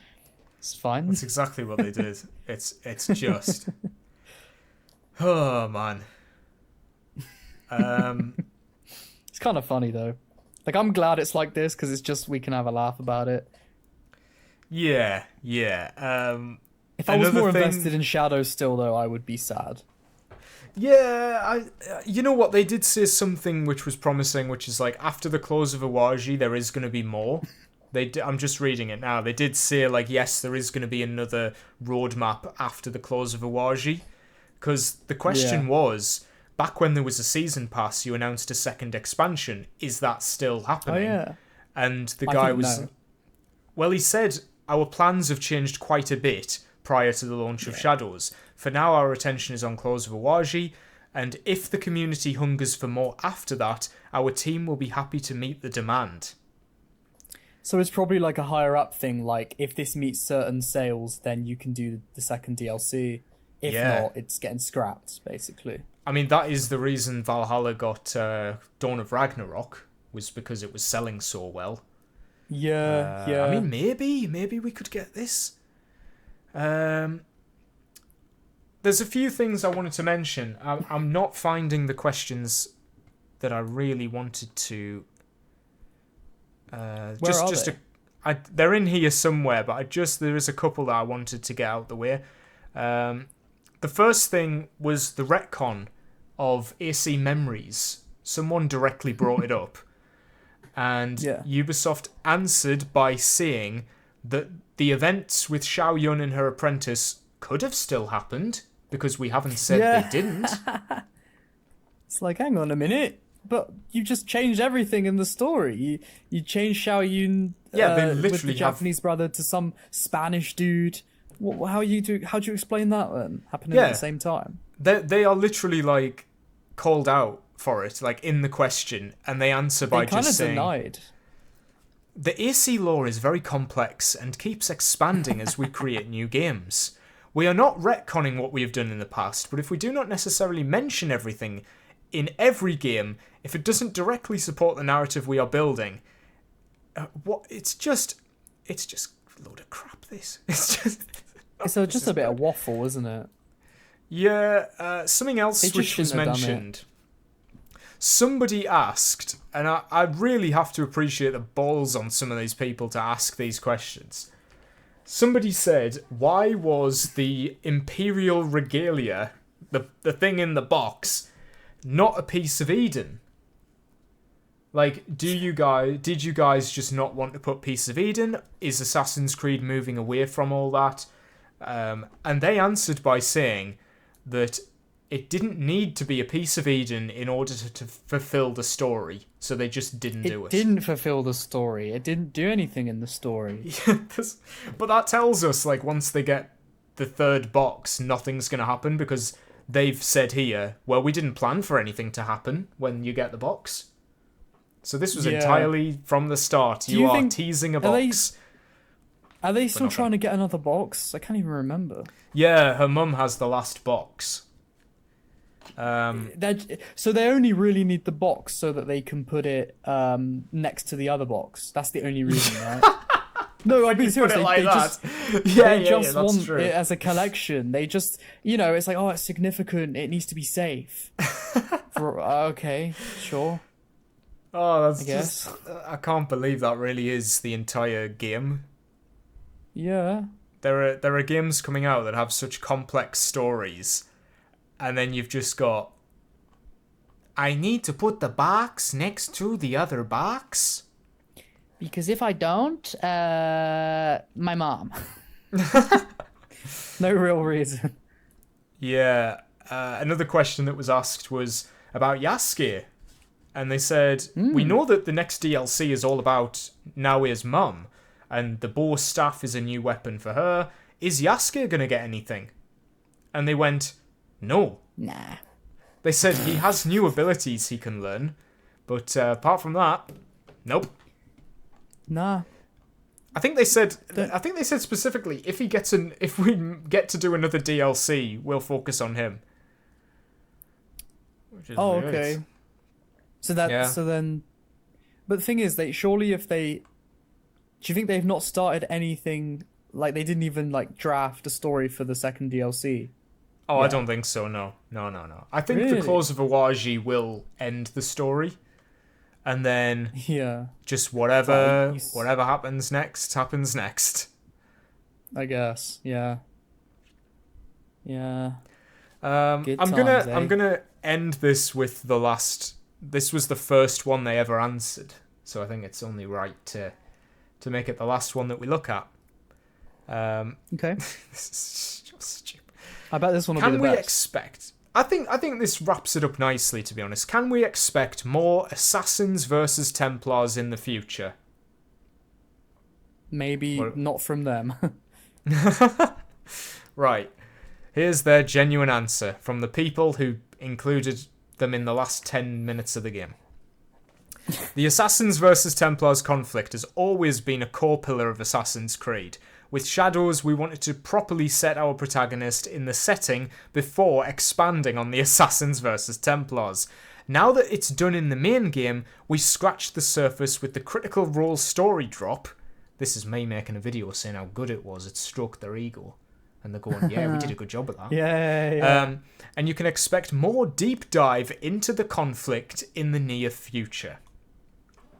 Speaker 3: fine."
Speaker 2: That's exactly what they did. It's just, oh man.
Speaker 3: It's kind of funny though. Like, I'm glad it's like this because it's just we can have a laugh about it.
Speaker 2: Yeah.
Speaker 3: If I was more invested in Shadows still, though, I would be sad.
Speaker 2: Yeah, you know what? They did say something which was promising, which is like, after the close of Awaji, there is going to be more. I'm just reading it now. They did say, like, yes, there is going to be another roadmap after the close of Awaji. Because the question was, back when there was a season pass, you announced a second expansion. Is that still happening?
Speaker 3: Oh, yeah.
Speaker 2: And the guy was... No. Well, he said, our plans have changed quite a bit prior to the launch of Shadows. For now, our attention is on Close of Awaji, and if the community hungers for more after that, our team will be happy to meet the demand.
Speaker 3: So it's probably like a higher up thing, like, if this meets certain sales, then you can do the second DLC. If not, it's getting scrapped, basically.
Speaker 2: I mean, that is the reason Valhalla got Dawn of Ragnarok, was because it was selling so well.
Speaker 3: Yeah.
Speaker 2: I mean, maybe we could get this. There's a few things I wanted to mention. I'm not finding the questions that I really wanted to.
Speaker 3: Where are they?
Speaker 2: They're in here somewhere, but there is a couple that I wanted to get out the way. The first thing was the retcon of AC Memories. Someone directly brought it up. And Ubisoft answered by saying that the events with Xiao Yun and her apprentice could have still happened, because we haven't said they didn't.
Speaker 3: It's like, hang on a minute, but you just changed everything in the story. You changed Xiao Yun
Speaker 2: they literally
Speaker 3: with the Japanese brother to some Spanish dude. How do you explain that then? Happening at the same time?
Speaker 2: They are literally like called out for it, like in the question, and they answer by just saying...
Speaker 3: They kind of denied.
Speaker 2: The AC lore is very complex and keeps expanding as we create new games. We are not retconning what we have done in the past, but if we do not necessarily mention everything in every game, if it doesn't directly support the narrative we are building, it's just a load of crap, this.
Speaker 3: It's just a bit of waffle, isn't it?
Speaker 2: Yeah, something else which was mentioned. Somebody asked, and I really have to appreciate the balls on some of these people to ask these questions. Somebody said, why was the Imperial Regalia, the thing in the box, not a piece of Eden? Like, did you guys just not want to put Piece of Eden? Is Assassin's Creed moving away from all that? And they answered by saying that it didn't need to be a piece of Eden in order to fulfill the story, so they just didn't do it.
Speaker 3: It didn't fulfill the story. It didn't do anything in the story.
Speaker 2: But that tells us, like, once they get the third box, nothing's going to happen, because they've said here, well, we didn't plan for anything to happen when you get the box. So this was entirely from the start. You are teasing a box.
Speaker 3: Are they still
Speaker 2: nothing.
Speaker 3: trying to get another box? I can't even remember.
Speaker 2: Yeah, her mum has the last box.
Speaker 3: So they only really need the box so that they can put it next to the other box. That's the only reason, right? No, I'm being serious.
Speaker 2: Put it
Speaker 3: They
Speaker 2: like
Speaker 3: just,
Speaker 2: that. Yeah,
Speaker 3: they
Speaker 2: yeah,
Speaker 3: just
Speaker 2: that's
Speaker 3: want
Speaker 2: true.
Speaker 3: it as a collection. They just, it's like, oh, it's significant. It needs to be safe. Okay, sure.
Speaker 2: Oh, that's
Speaker 3: I guess.
Speaker 2: just... I can't believe that really is the entire game.
Speaker 3: Yeah.
Speaker 2: There are games coming out that have such complex stories, and then you've just got, I need to put the box next to the other box.
Speaker 3: Because if I don't, my mom. No real reason.
Speaker 2: Yeah. Another question that was asked was about Yasuke. And they said, we know that the next DLC is all about Naoe's mum, and the bow staff is a new weapon for her. Is Yasuke going to get anything? And they went, no.
Speaker 3: Nah.
Speaker 2: They said he has new abilities he can learn, but apart from that, nope.
Speaker 3: Nah.
Speaker 2: I think they said specifically if we get to do another DLC, we'll focus on him. Which is weird.
Speaker 3: Okay. So then, but the thing is, do you think they've not started anything? Like they didn't even draft a story for the second DLC.
Speaker 2: Oh,
Speaker 3: Yeah.
Speaker 2: I don't think so. No. I think
Speaker 3: Really?
Speaker 2: the Claws of Awaji will end the story, and then
Speaker 3: Yeah,
Speaker 2: just whatever
Speaker 3: Nice.
Speaker 2: happens next happens next.
Speaker 3: I guess. Yeah. Yeah.
Speaker 2: I'm
Speaker 3: Good
Speaker 2: gonna
Speaker 3: times,
Speaker 2: end this with the last. This was the first one they ever answered, so I think it's only right to make it the last one that we look at.
Speaker 3: Okay.
Speaker 2: This is just stupid.
Speaker 3: I bet this one will
Speaker 2: Can
Speaker 3: be the
Speaker 2: we
Speaker 3: best.
Speaker 2: expect? I think this wraps it up nicely. To be honest, can we expect more Assassins versus Templars in the future?
Speaker 3: Maybe
Speaker 2: What-
Speaker 3: not from them.
Speaker 2: Right. Here's their genuine answer from the people who included them in the last 10 minutes of the game. The Assassins versus Templars conflict has always been a core pillar of Assassin's Creed. With Shadows, we wanted to properly set our protagonist in the setting before expanding on the Assassins versus Templars. Now that it's done in the main game, we scratched the surface with the Critical Role story drop. This is me making a video saying how good it was. It stroked their ego. And they're going, yeah, we did a good job of that.
Speaker 3: Yeah.
Speaker 2: And you can expect more deep dive into the conflict in the near future.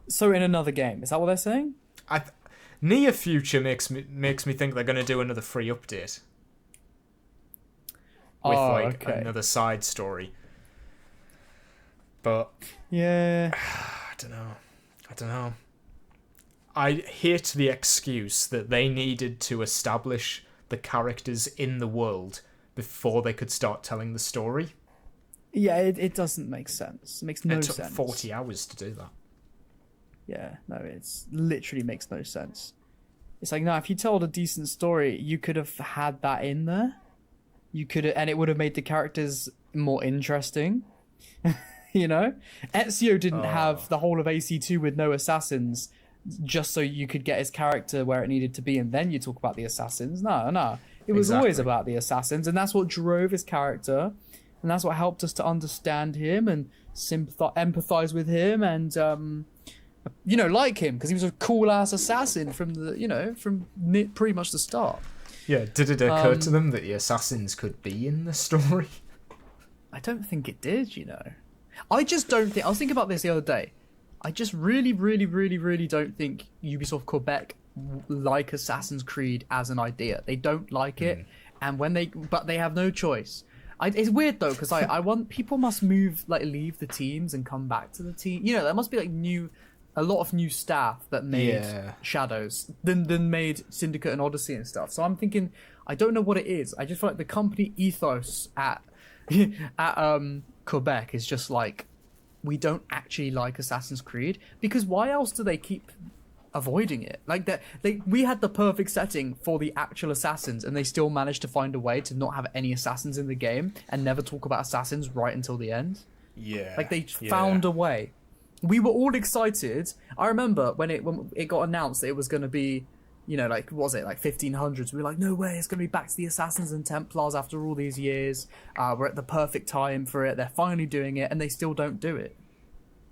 Speaker 3: So in another game, is that what they're saying?
Speaker 2: Near future makes me think they're going to do another free update. With
Speaker 3: okay.
Speaker 2: another side story. But
Speaker 3: Yeah.
Speaker 2: I don't know. I hate the excuse that they needed to establish the characters in the world before they could start telling the story.
Speaker 3: Yeah, it doesn't make sense. It makes no
Speaker 2: It took
Speaker 3: sense.
Speaker 2: 40 hours to do that.
Speaker 3: Yeah, no, it's literally makes no sense. It's like, no, if you told a decent story, you could have had that in there. You could have, and it would have made the characters more interesting. You know? Ezio didn't have the whole of AC2 with no assassins just so you could get his character where it needed to be and then you talk about the assassins. No. It was always
Speaker 2: Exactly.
Speaker 3: about the assassins, and that's what drove his character, and that's what helped us to understand him and empathize with him and like him, because he was a cool ass assassin from pretty much the start.
Speaker 2: Yeah, did it occur to them that the assassins could be in the story?
Speaker 3: I don't think it did, I just don't think... I was thinking about this the other day. I just really, really, really, really don't think Ubisoft Quebec like Assassin's Creed as an idea. They don't like it, and but they have no choice. It's weird though, because I want... People must leave the teams and come back to the team. There must be a lot of new staff that made Shadows, than made Syndicate and Odyssey and stuff. So I'm thinking, I don't know what it is. I just feel like the company ethos at Quebec is just like, we don't actually like Assassin's Creed, because why else do they keep avoiding it? We had the perfect setting for the actual assassins, and they still managed to find a way to not have any assassins in the game and never talk about assassins right until the end.
Speaker 2: Yeah.
Speaker 3: They found a way. We were all excited. I remember when it got announced that it was going to be, like, what was it, like 1500s? We were like, no way, it's going to be back to the Assassins and Templars after all these years. We're at the perfect time for it. They're finally doing it, and they still don't do it.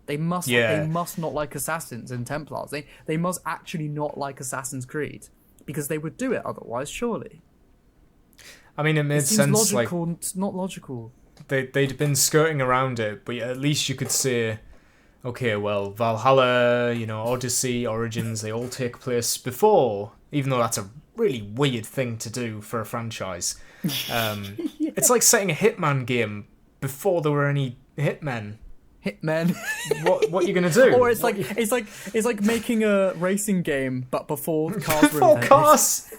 Speaker 3: They must not like Assassins and Templars. They must actually not like Assassin's Creed, because they would do it otherwise, surely.
Speaker 2: I mean, it made sense.
Speaker 3: Logical, it's not logical.
Speaker 2: They'd been skirting around it, but at least you could say, okay, well, Valhalla, Odyssey, Origins, they all take place before, even though that's a really weird thing to do for a franchise. It's like setting a Hitman game before there were any Hitmen. What are you gonna do?
Speaker 3: Or it's like making a racing game, but before cars were
Speaker 2: before
Speaker 3: invented.
Speaker 2: cars.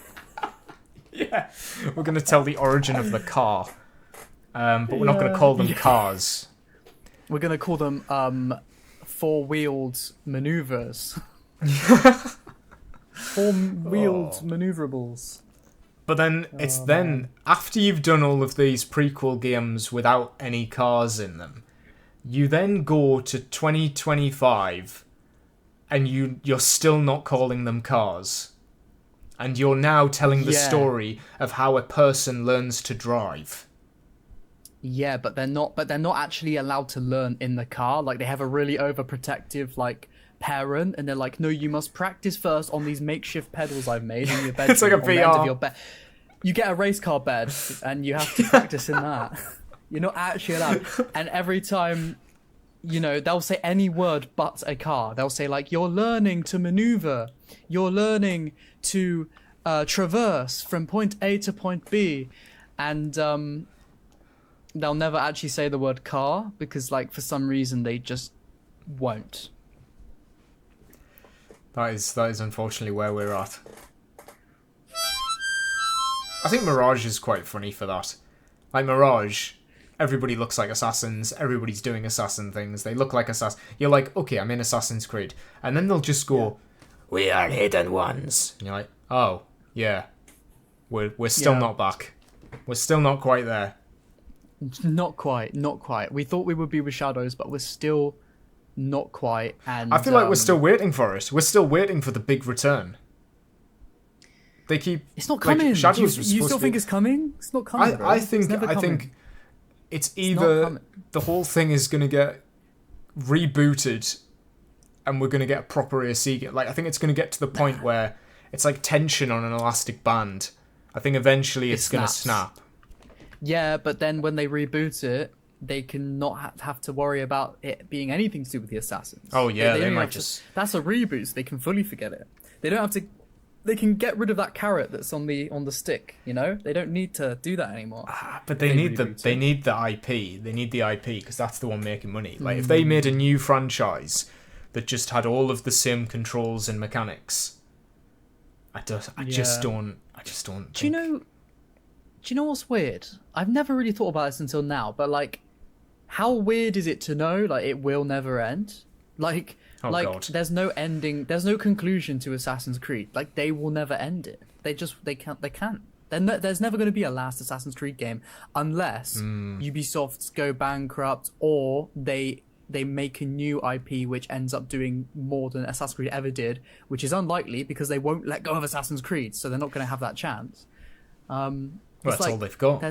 Speaker 2: Yeah, we're gonna tell the origin of the car, but we're not gonna call them cars.
Speaker 3: We're gonna call them four-wheeled maneuvers. Four-wheeled maneuverables.
Speaker 2: But then then after you've done all of these prequel games without any cars in them, you then go to 2025 and you're still not calling them cars. And you're now telling the story of how a person learns to drive.
Speaker 3: Yeah, but they're not actually allowed to learn in the car. Like, they have a really overprotective parent, and they're like, no, you must practice first on these makeshift pedals I've made in your bedroom.
Speaker 2: It's like a VR.
Speaker 3: You get a race car bed and you have to practice in that. You're not actually allowed. And every time, they'll say any word but a car. They'll say, like, you're learning to maneuver. You're learning to traverse from point A to point B. And they'll never actually say the word car because, for some reason, they just won't.
Speaker 2: That is unfortunately where we're at. I think Mirage is quite funny for that. Like, Mirage, everybody looks like assassins, everybody's doing assassin things, they look like assassins. You're like, okay, I'm in Assassin's Creed. And then they'll just go, we are hidden ones. And you're like, oh, yeah. We're still not back. We're still not quite there.
Speaker 3: Not quite. We thought we would be with Shadows, but we're still not quite. And
Speaker 2: I feel like we're still waiting for it. We're still waiting for the big return. They keep...
Speaker 3: It's not coming.
Speaker 2: Shadows
Speaker 3: you still think it's coming? It's not coming, bro.
Speaker 2: I think it's either the whole thing is going to get rebooted and we're going to get a proper AC game. I think it's going to get to the point where it's like tension on an elastic band. I think eventually it's going to snap.
Speaker 3: Yeah, but then when they reboot it, they can not have to worry about it being anything to do with the Assassins.
Speaker 2: Oh yeah, they might just...
Speaker 3: That's a reboot, so they can fully forget it. They don't have to... They can get rid of that carrot that's on the stick, They don't need to do that anymore.
Speaker 2: But they need the IP. They need the IP because that's the one making money. If they made a new franchise that just had all of the same controls and mechanics, I just don't.
Speaker 3: Do you know what's weird? I've never really thought about this until now, but how weird is it to know it will never end? God. There's no ending, there's no conclusion to Assassin's Creed. They will never end it. They can't. There's never going to be a last Assassin's Creed game unless Ubisoft go bankrupt or they make a new IP which ends up doing more than Assassin's Creed ever did, which is unlikely because they won't let go of Assassin's Creed, so they're not going to have that chance.
Speaker 2: Well, that's all they've got.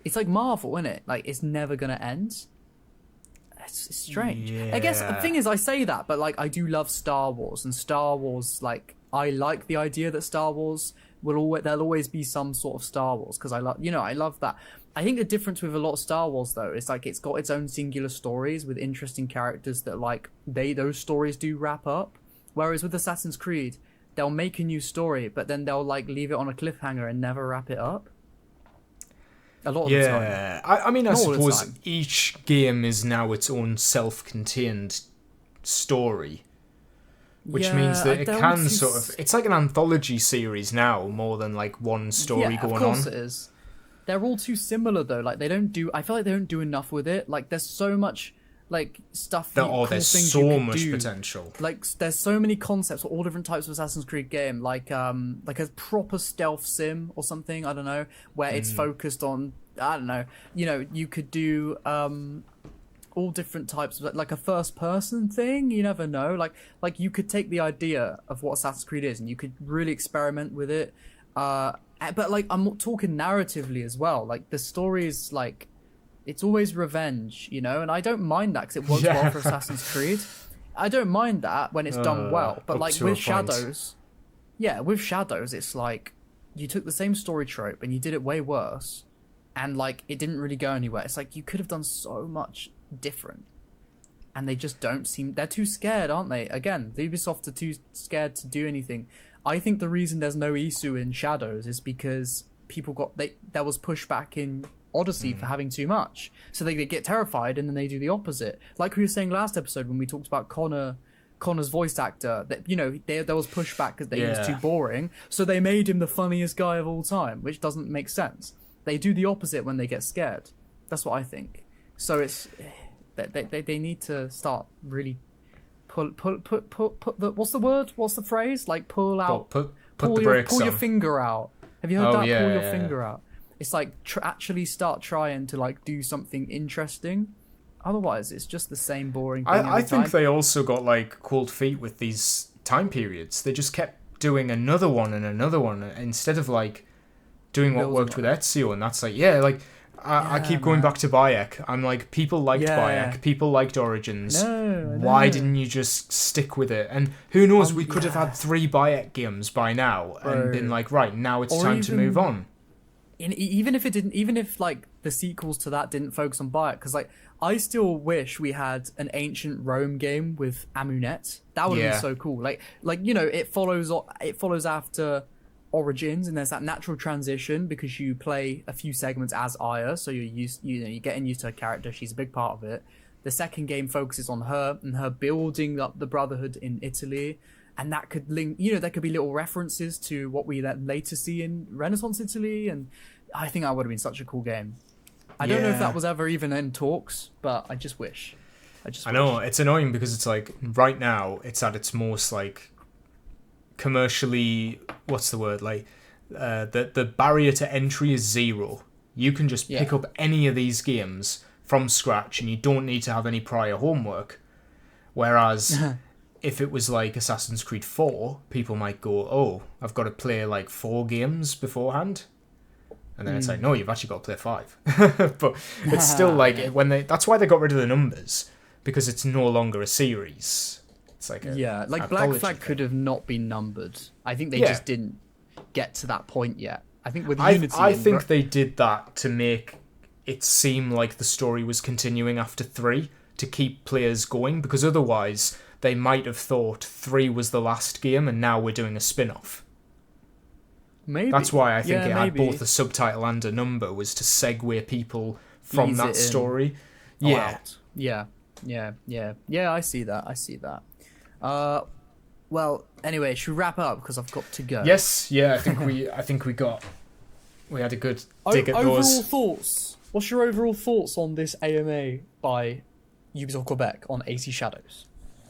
Speaker 3: It's like Marvel, isn't it? It's never going to end. It's strange.
Speaker 2: Yeah.
Speaker 3: I guess the thing is, I say that, but I do love Star Wars, and Star Wars, I like the idea that Star Wars there'll always be some sort of Star Wars because I love that. I think the difference with a lot of Star Wars though is it's got its own singular stories with interesting characters that those stories do wrap up. Whereas with Assassin's Creed, they'll make a new story, but then they'll leave it on a cliffhanger and never wrap it up. A lot of the time.
Speaker 2: Yeah, I mean, I suppose each game is now its own self-contained story, which means that it can sort of... It's like an anthology series now, more than one story going on.
Speaker 3: Of course it is. They're all too similar though. I feel like they don't do enough with it. There's so much stuff.
Speaker 2: There's so much potential.
Speaker 3: There's so many concepts for all different types of Assassin's Creed game. Like a proper stealth sim or something. I don't know, where it's focused on. I don't know. You could do all different types of like a first person thing. You never know. Like you could take the idea of what Assassin's Creed is and you could really experiment with it. But like I'm talking narratively as well. Like the story is like it's always revenge, you know, and I don't mind that because it works well for Assassin's Creed. I don't mind that when it's done well, but like with Shadows, with Shadows, it's like you took the same story trope and you did it way worse, and like it didn't really go anywhere. It's like you could have done so much different, and they just don't seem. They're too scared, aren't they? Again, the Ubisoft are too scared to do anything. I think the reason there's no Isu in Shadows is because there was pushback in Odyssey for having too much, so they get terrified and then they do the opposite. Like we were saying last episode when we talked about Connor's voice actor, that you know there was pushback because he was too boring, so they made him the funniest guy of all time, which doesn't make sense. They do the opposite when they get scared. That's what I think. So it's they need to start really put the what's the word? What's the phrase? Like pull out,
Speaker 2: put the brakes
Speaker 3: pull your
Speaker 2: on.
Speaker 3: finger out. Have you heard that? Pull your
Speaker 2: Yeah.
Speaker 3: finger out. It's like actually start trying to like do something interesting. Otherwise, it's just the same boring thing.
Speaker 2: I think they also got like cold feet with these time periods. They just kept doing another one and another one instead of like doing what worked with Ezio. And that's like, I keep going back to Bayek. I'm like, people liked Bayek. People liked Origins. Why didn't you just stick with it? And who knows, we could have had 3 Bayek games by now and been like, right, now it's time to move on.
Speaker 3: Even if like the sequels to that didn't focus on Bayek, because like I still wish we had an ancient Rome game with Amunet. That would have been so cool. Like you know, it follows after Origins, and there's that natural transition because you play a few segments as Aya, so you're getting used to her character. She's a big part of it. The second game focuses on her and her building up the Brotherhood in Italy. And that could link, you know, there could be little references to what we later see in Renaissance Italy, and I think that would have been such a cool game. I don't know if that was ever even in talks, but I just wish. I
Speaker 2: know, it's annoying because it's like, right now, it's at its most, like, commercially, what's the word, like, the barrier to entry is 0. You can just pick up any of these games from scratch, and you don't need to have any prior homework. Whereas... if it was like Assassin's Creed 4, people might go, oh, I've got to play like 4 games beforehand. And then it's like, no, you've actually got to play 5. But it's still like, that's why they got rid of the numbers, because it's no longer a series. It's like
Speaker 3: like Black Flag could have not been numbered. I think they just didn't get to that point yet. I think with Unity...
Speaker 2: I think they did that to make it seem like the story was continuing after 3, to keep players going, because otherwise... they might have thought 3 was the last game and now we're doing a spin-off.
Speaker 3: Maybe.
Speaker 2: That's why I think it had both a subtitle and a number, was to segue people from that story. Yeah, I see that. Well, anyway, should we wrap up because I've got to go? Yes, I think we had a good dig at
Speaker 3: overall
Speaker 2: those.
Speaker 3: Thoughts. What's your overall thoughts on this AMA by Ubisoft Quebec on AC Shadows?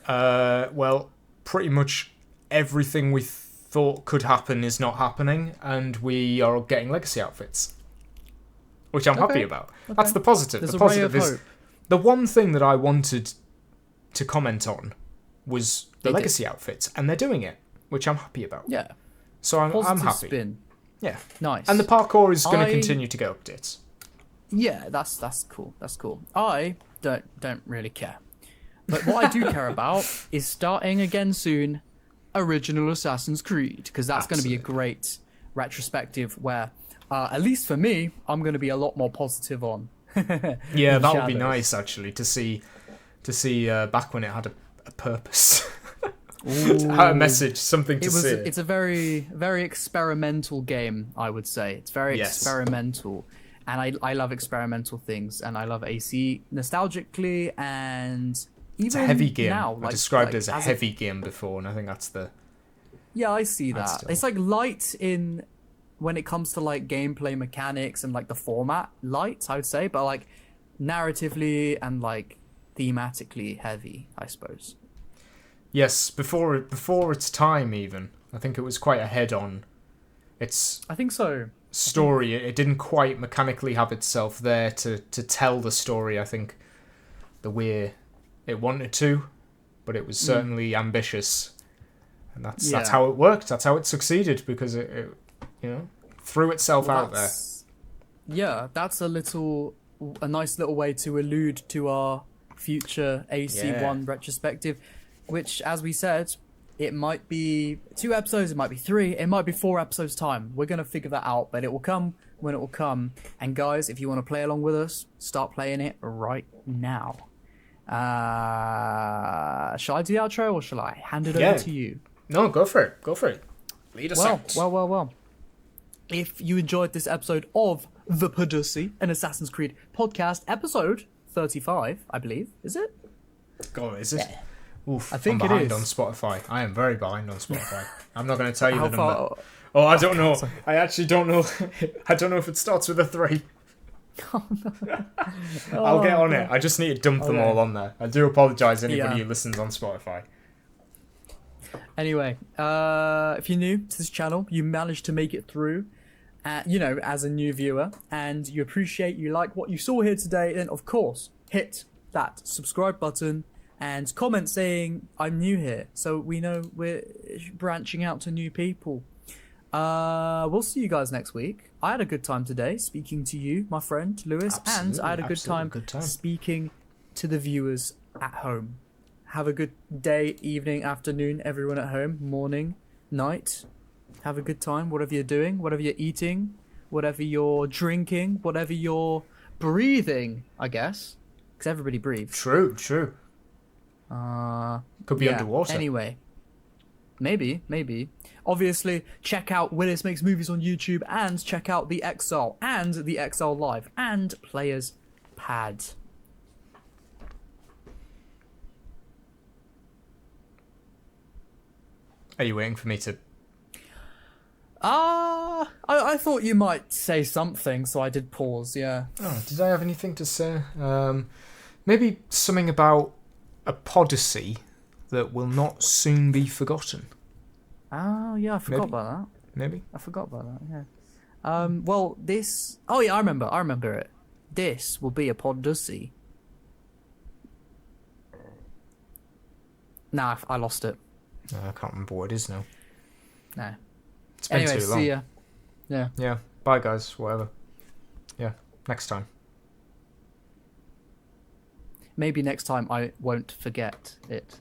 Speaker 2: Well, pretty much everything we thought could happen is not happening, and we are getting legacy outfits, which I'm happy about. That's the positive.
Speaker 3: There's
Speaker 2: the
Speaker 3: a
Speaker 2: positive
Speaker 3: ray of
Speaker 2: is
Speaker 3: hope.
Speaker 2: the one thing that I wanted to comment was the legacy outfits, and they're doing it, which I'm happy about.
Speaker 3: Yeah.
Speaker 2: So I'm happy.
Speaker 3: Spin.
Speaker 2: Yeah.
Speaker 3: Nice.
Speaker 2: And the parkour is going to continue to get updates.
Speaker 3: Yeah, that's cool. That's cool. I don't really care. But what I do care about is starting again soon original Assassin's Creed, because that's going to be a great retrospective where, at least for me, I'm going to be a lot more positive on.
Speaker 2: Yeah, that would be nice, actually, to see back when it had a purpose. A message, something to say.
Speaker 3: It's a very, very experimental game, I would say. It's very experimental. And I love experimental things, and I love AC nostalgically, and even
Speaker 2: it's a heavy game.
Speaker 3: Now,
Speaker 2: I described it as a heavy game before, and I think that's the...
Speaker 3: Yeah, I see that. It's like light in when it comes to like gameplay mechanics and like the format, light, I would say, but like narratively and like thematically heavy, I suppose.
Speaker 2: Yes, before its time even. I think it was quite ahead on its...
Speaker 3: I think so.
Speaker 2: Story. It didn't quite mechanically have itself there to tell the story, I think. the way it wanted to, but it was certainly ambitious, and that's how it worked. That's how it succeeded, because it threw itself out there.
Speaker 3: Yeah, that's a nice little way to allude to our future AC1 retrospective, which, as we said, it might be 2 episodes, it might be 3, it might be 4 episodes time. We're gonna figure that out, but it will come when it will come. And guys, if you want to play along with us, start playing it right now. Shall I do the outro, or shall I hand it over to you?
Speaker 2: No, go for it. Go for it. Lead us out.
Speaker 3: Well. If you enjoyed this episode of The Podyssey, an Assassin's Creed podcast, episode 35, I believe. Is it?
Speaker 2: God, is it?
Speaker 3: Yeah.
Speaker 2: Oof,
Speaker 3: I think
Speaker 2: I'm
Speaker 3: it
Speaker 2: behind
Speaker 3: is.
Speaker 2: on Spotify. I am very behind on Spotify. I'm not going to tell you
Speaker 3: How
Speaker 2: the
Speaker 3: far?
Speaker 2: number. Oh, I don't know. I actually don't know. I don't know if it starts with a 3. I'll get on it. I just need to dump them all on there. I do apologise anybody who listens on Spotify.
Speaker 3: Anyway, if you're new to this channel, you managed to make it through, as a new viewer, and you like what you saw here today, then of course, hit that subscribe button and comment saying, I'm new here, so we know we're branching out to new people. We'll see you guys next week. I had a good time today speaking to you, my friend Lewis, and I had a good time speaking to the viewers at home. Have a good day, evening, afternoon, everyone at home, morning, night. Have a good time, whatever you're doing, whatever you're eating, whatever you're drinking, whatever you're breathing, I guess. Because everybody breathes.
Speaker 2: True. Could be underwater.
Speaker 3: Anyway. Maybe. Obviously, check out Willis Makes Movies on YouTube, and check out The Exile and The Exile Live and Players Pad.
Speaker 2: Are you waiting for me to...
Speaker 3: I thought you might say something, so I did pause, yeah.
Speaker 2: Oh, did I have anything to say? Maybe something about a Podyssey that will not soon be forgotten.
Speaker 3: Oh, yeah, I forgot about that.
Speaker 2: Maybe?
Speaker 3: I forgot about that, yeah. Well, this... Oh, yeah, I remember it. This will be a Podyssey. Nah, I lost it.
Speaker 2: I can't remember what it is now.
Speaker 3: Nah.
Speaker 2: It's been
Speaker 3: Anyway,
Speaker 2: too long.
Speaker 3: see ya. Yeah.
Speaker 2: Yeah, bye guys, whatever. Yeah, next time.
Speaker 3: Maybe next time I won't forget it.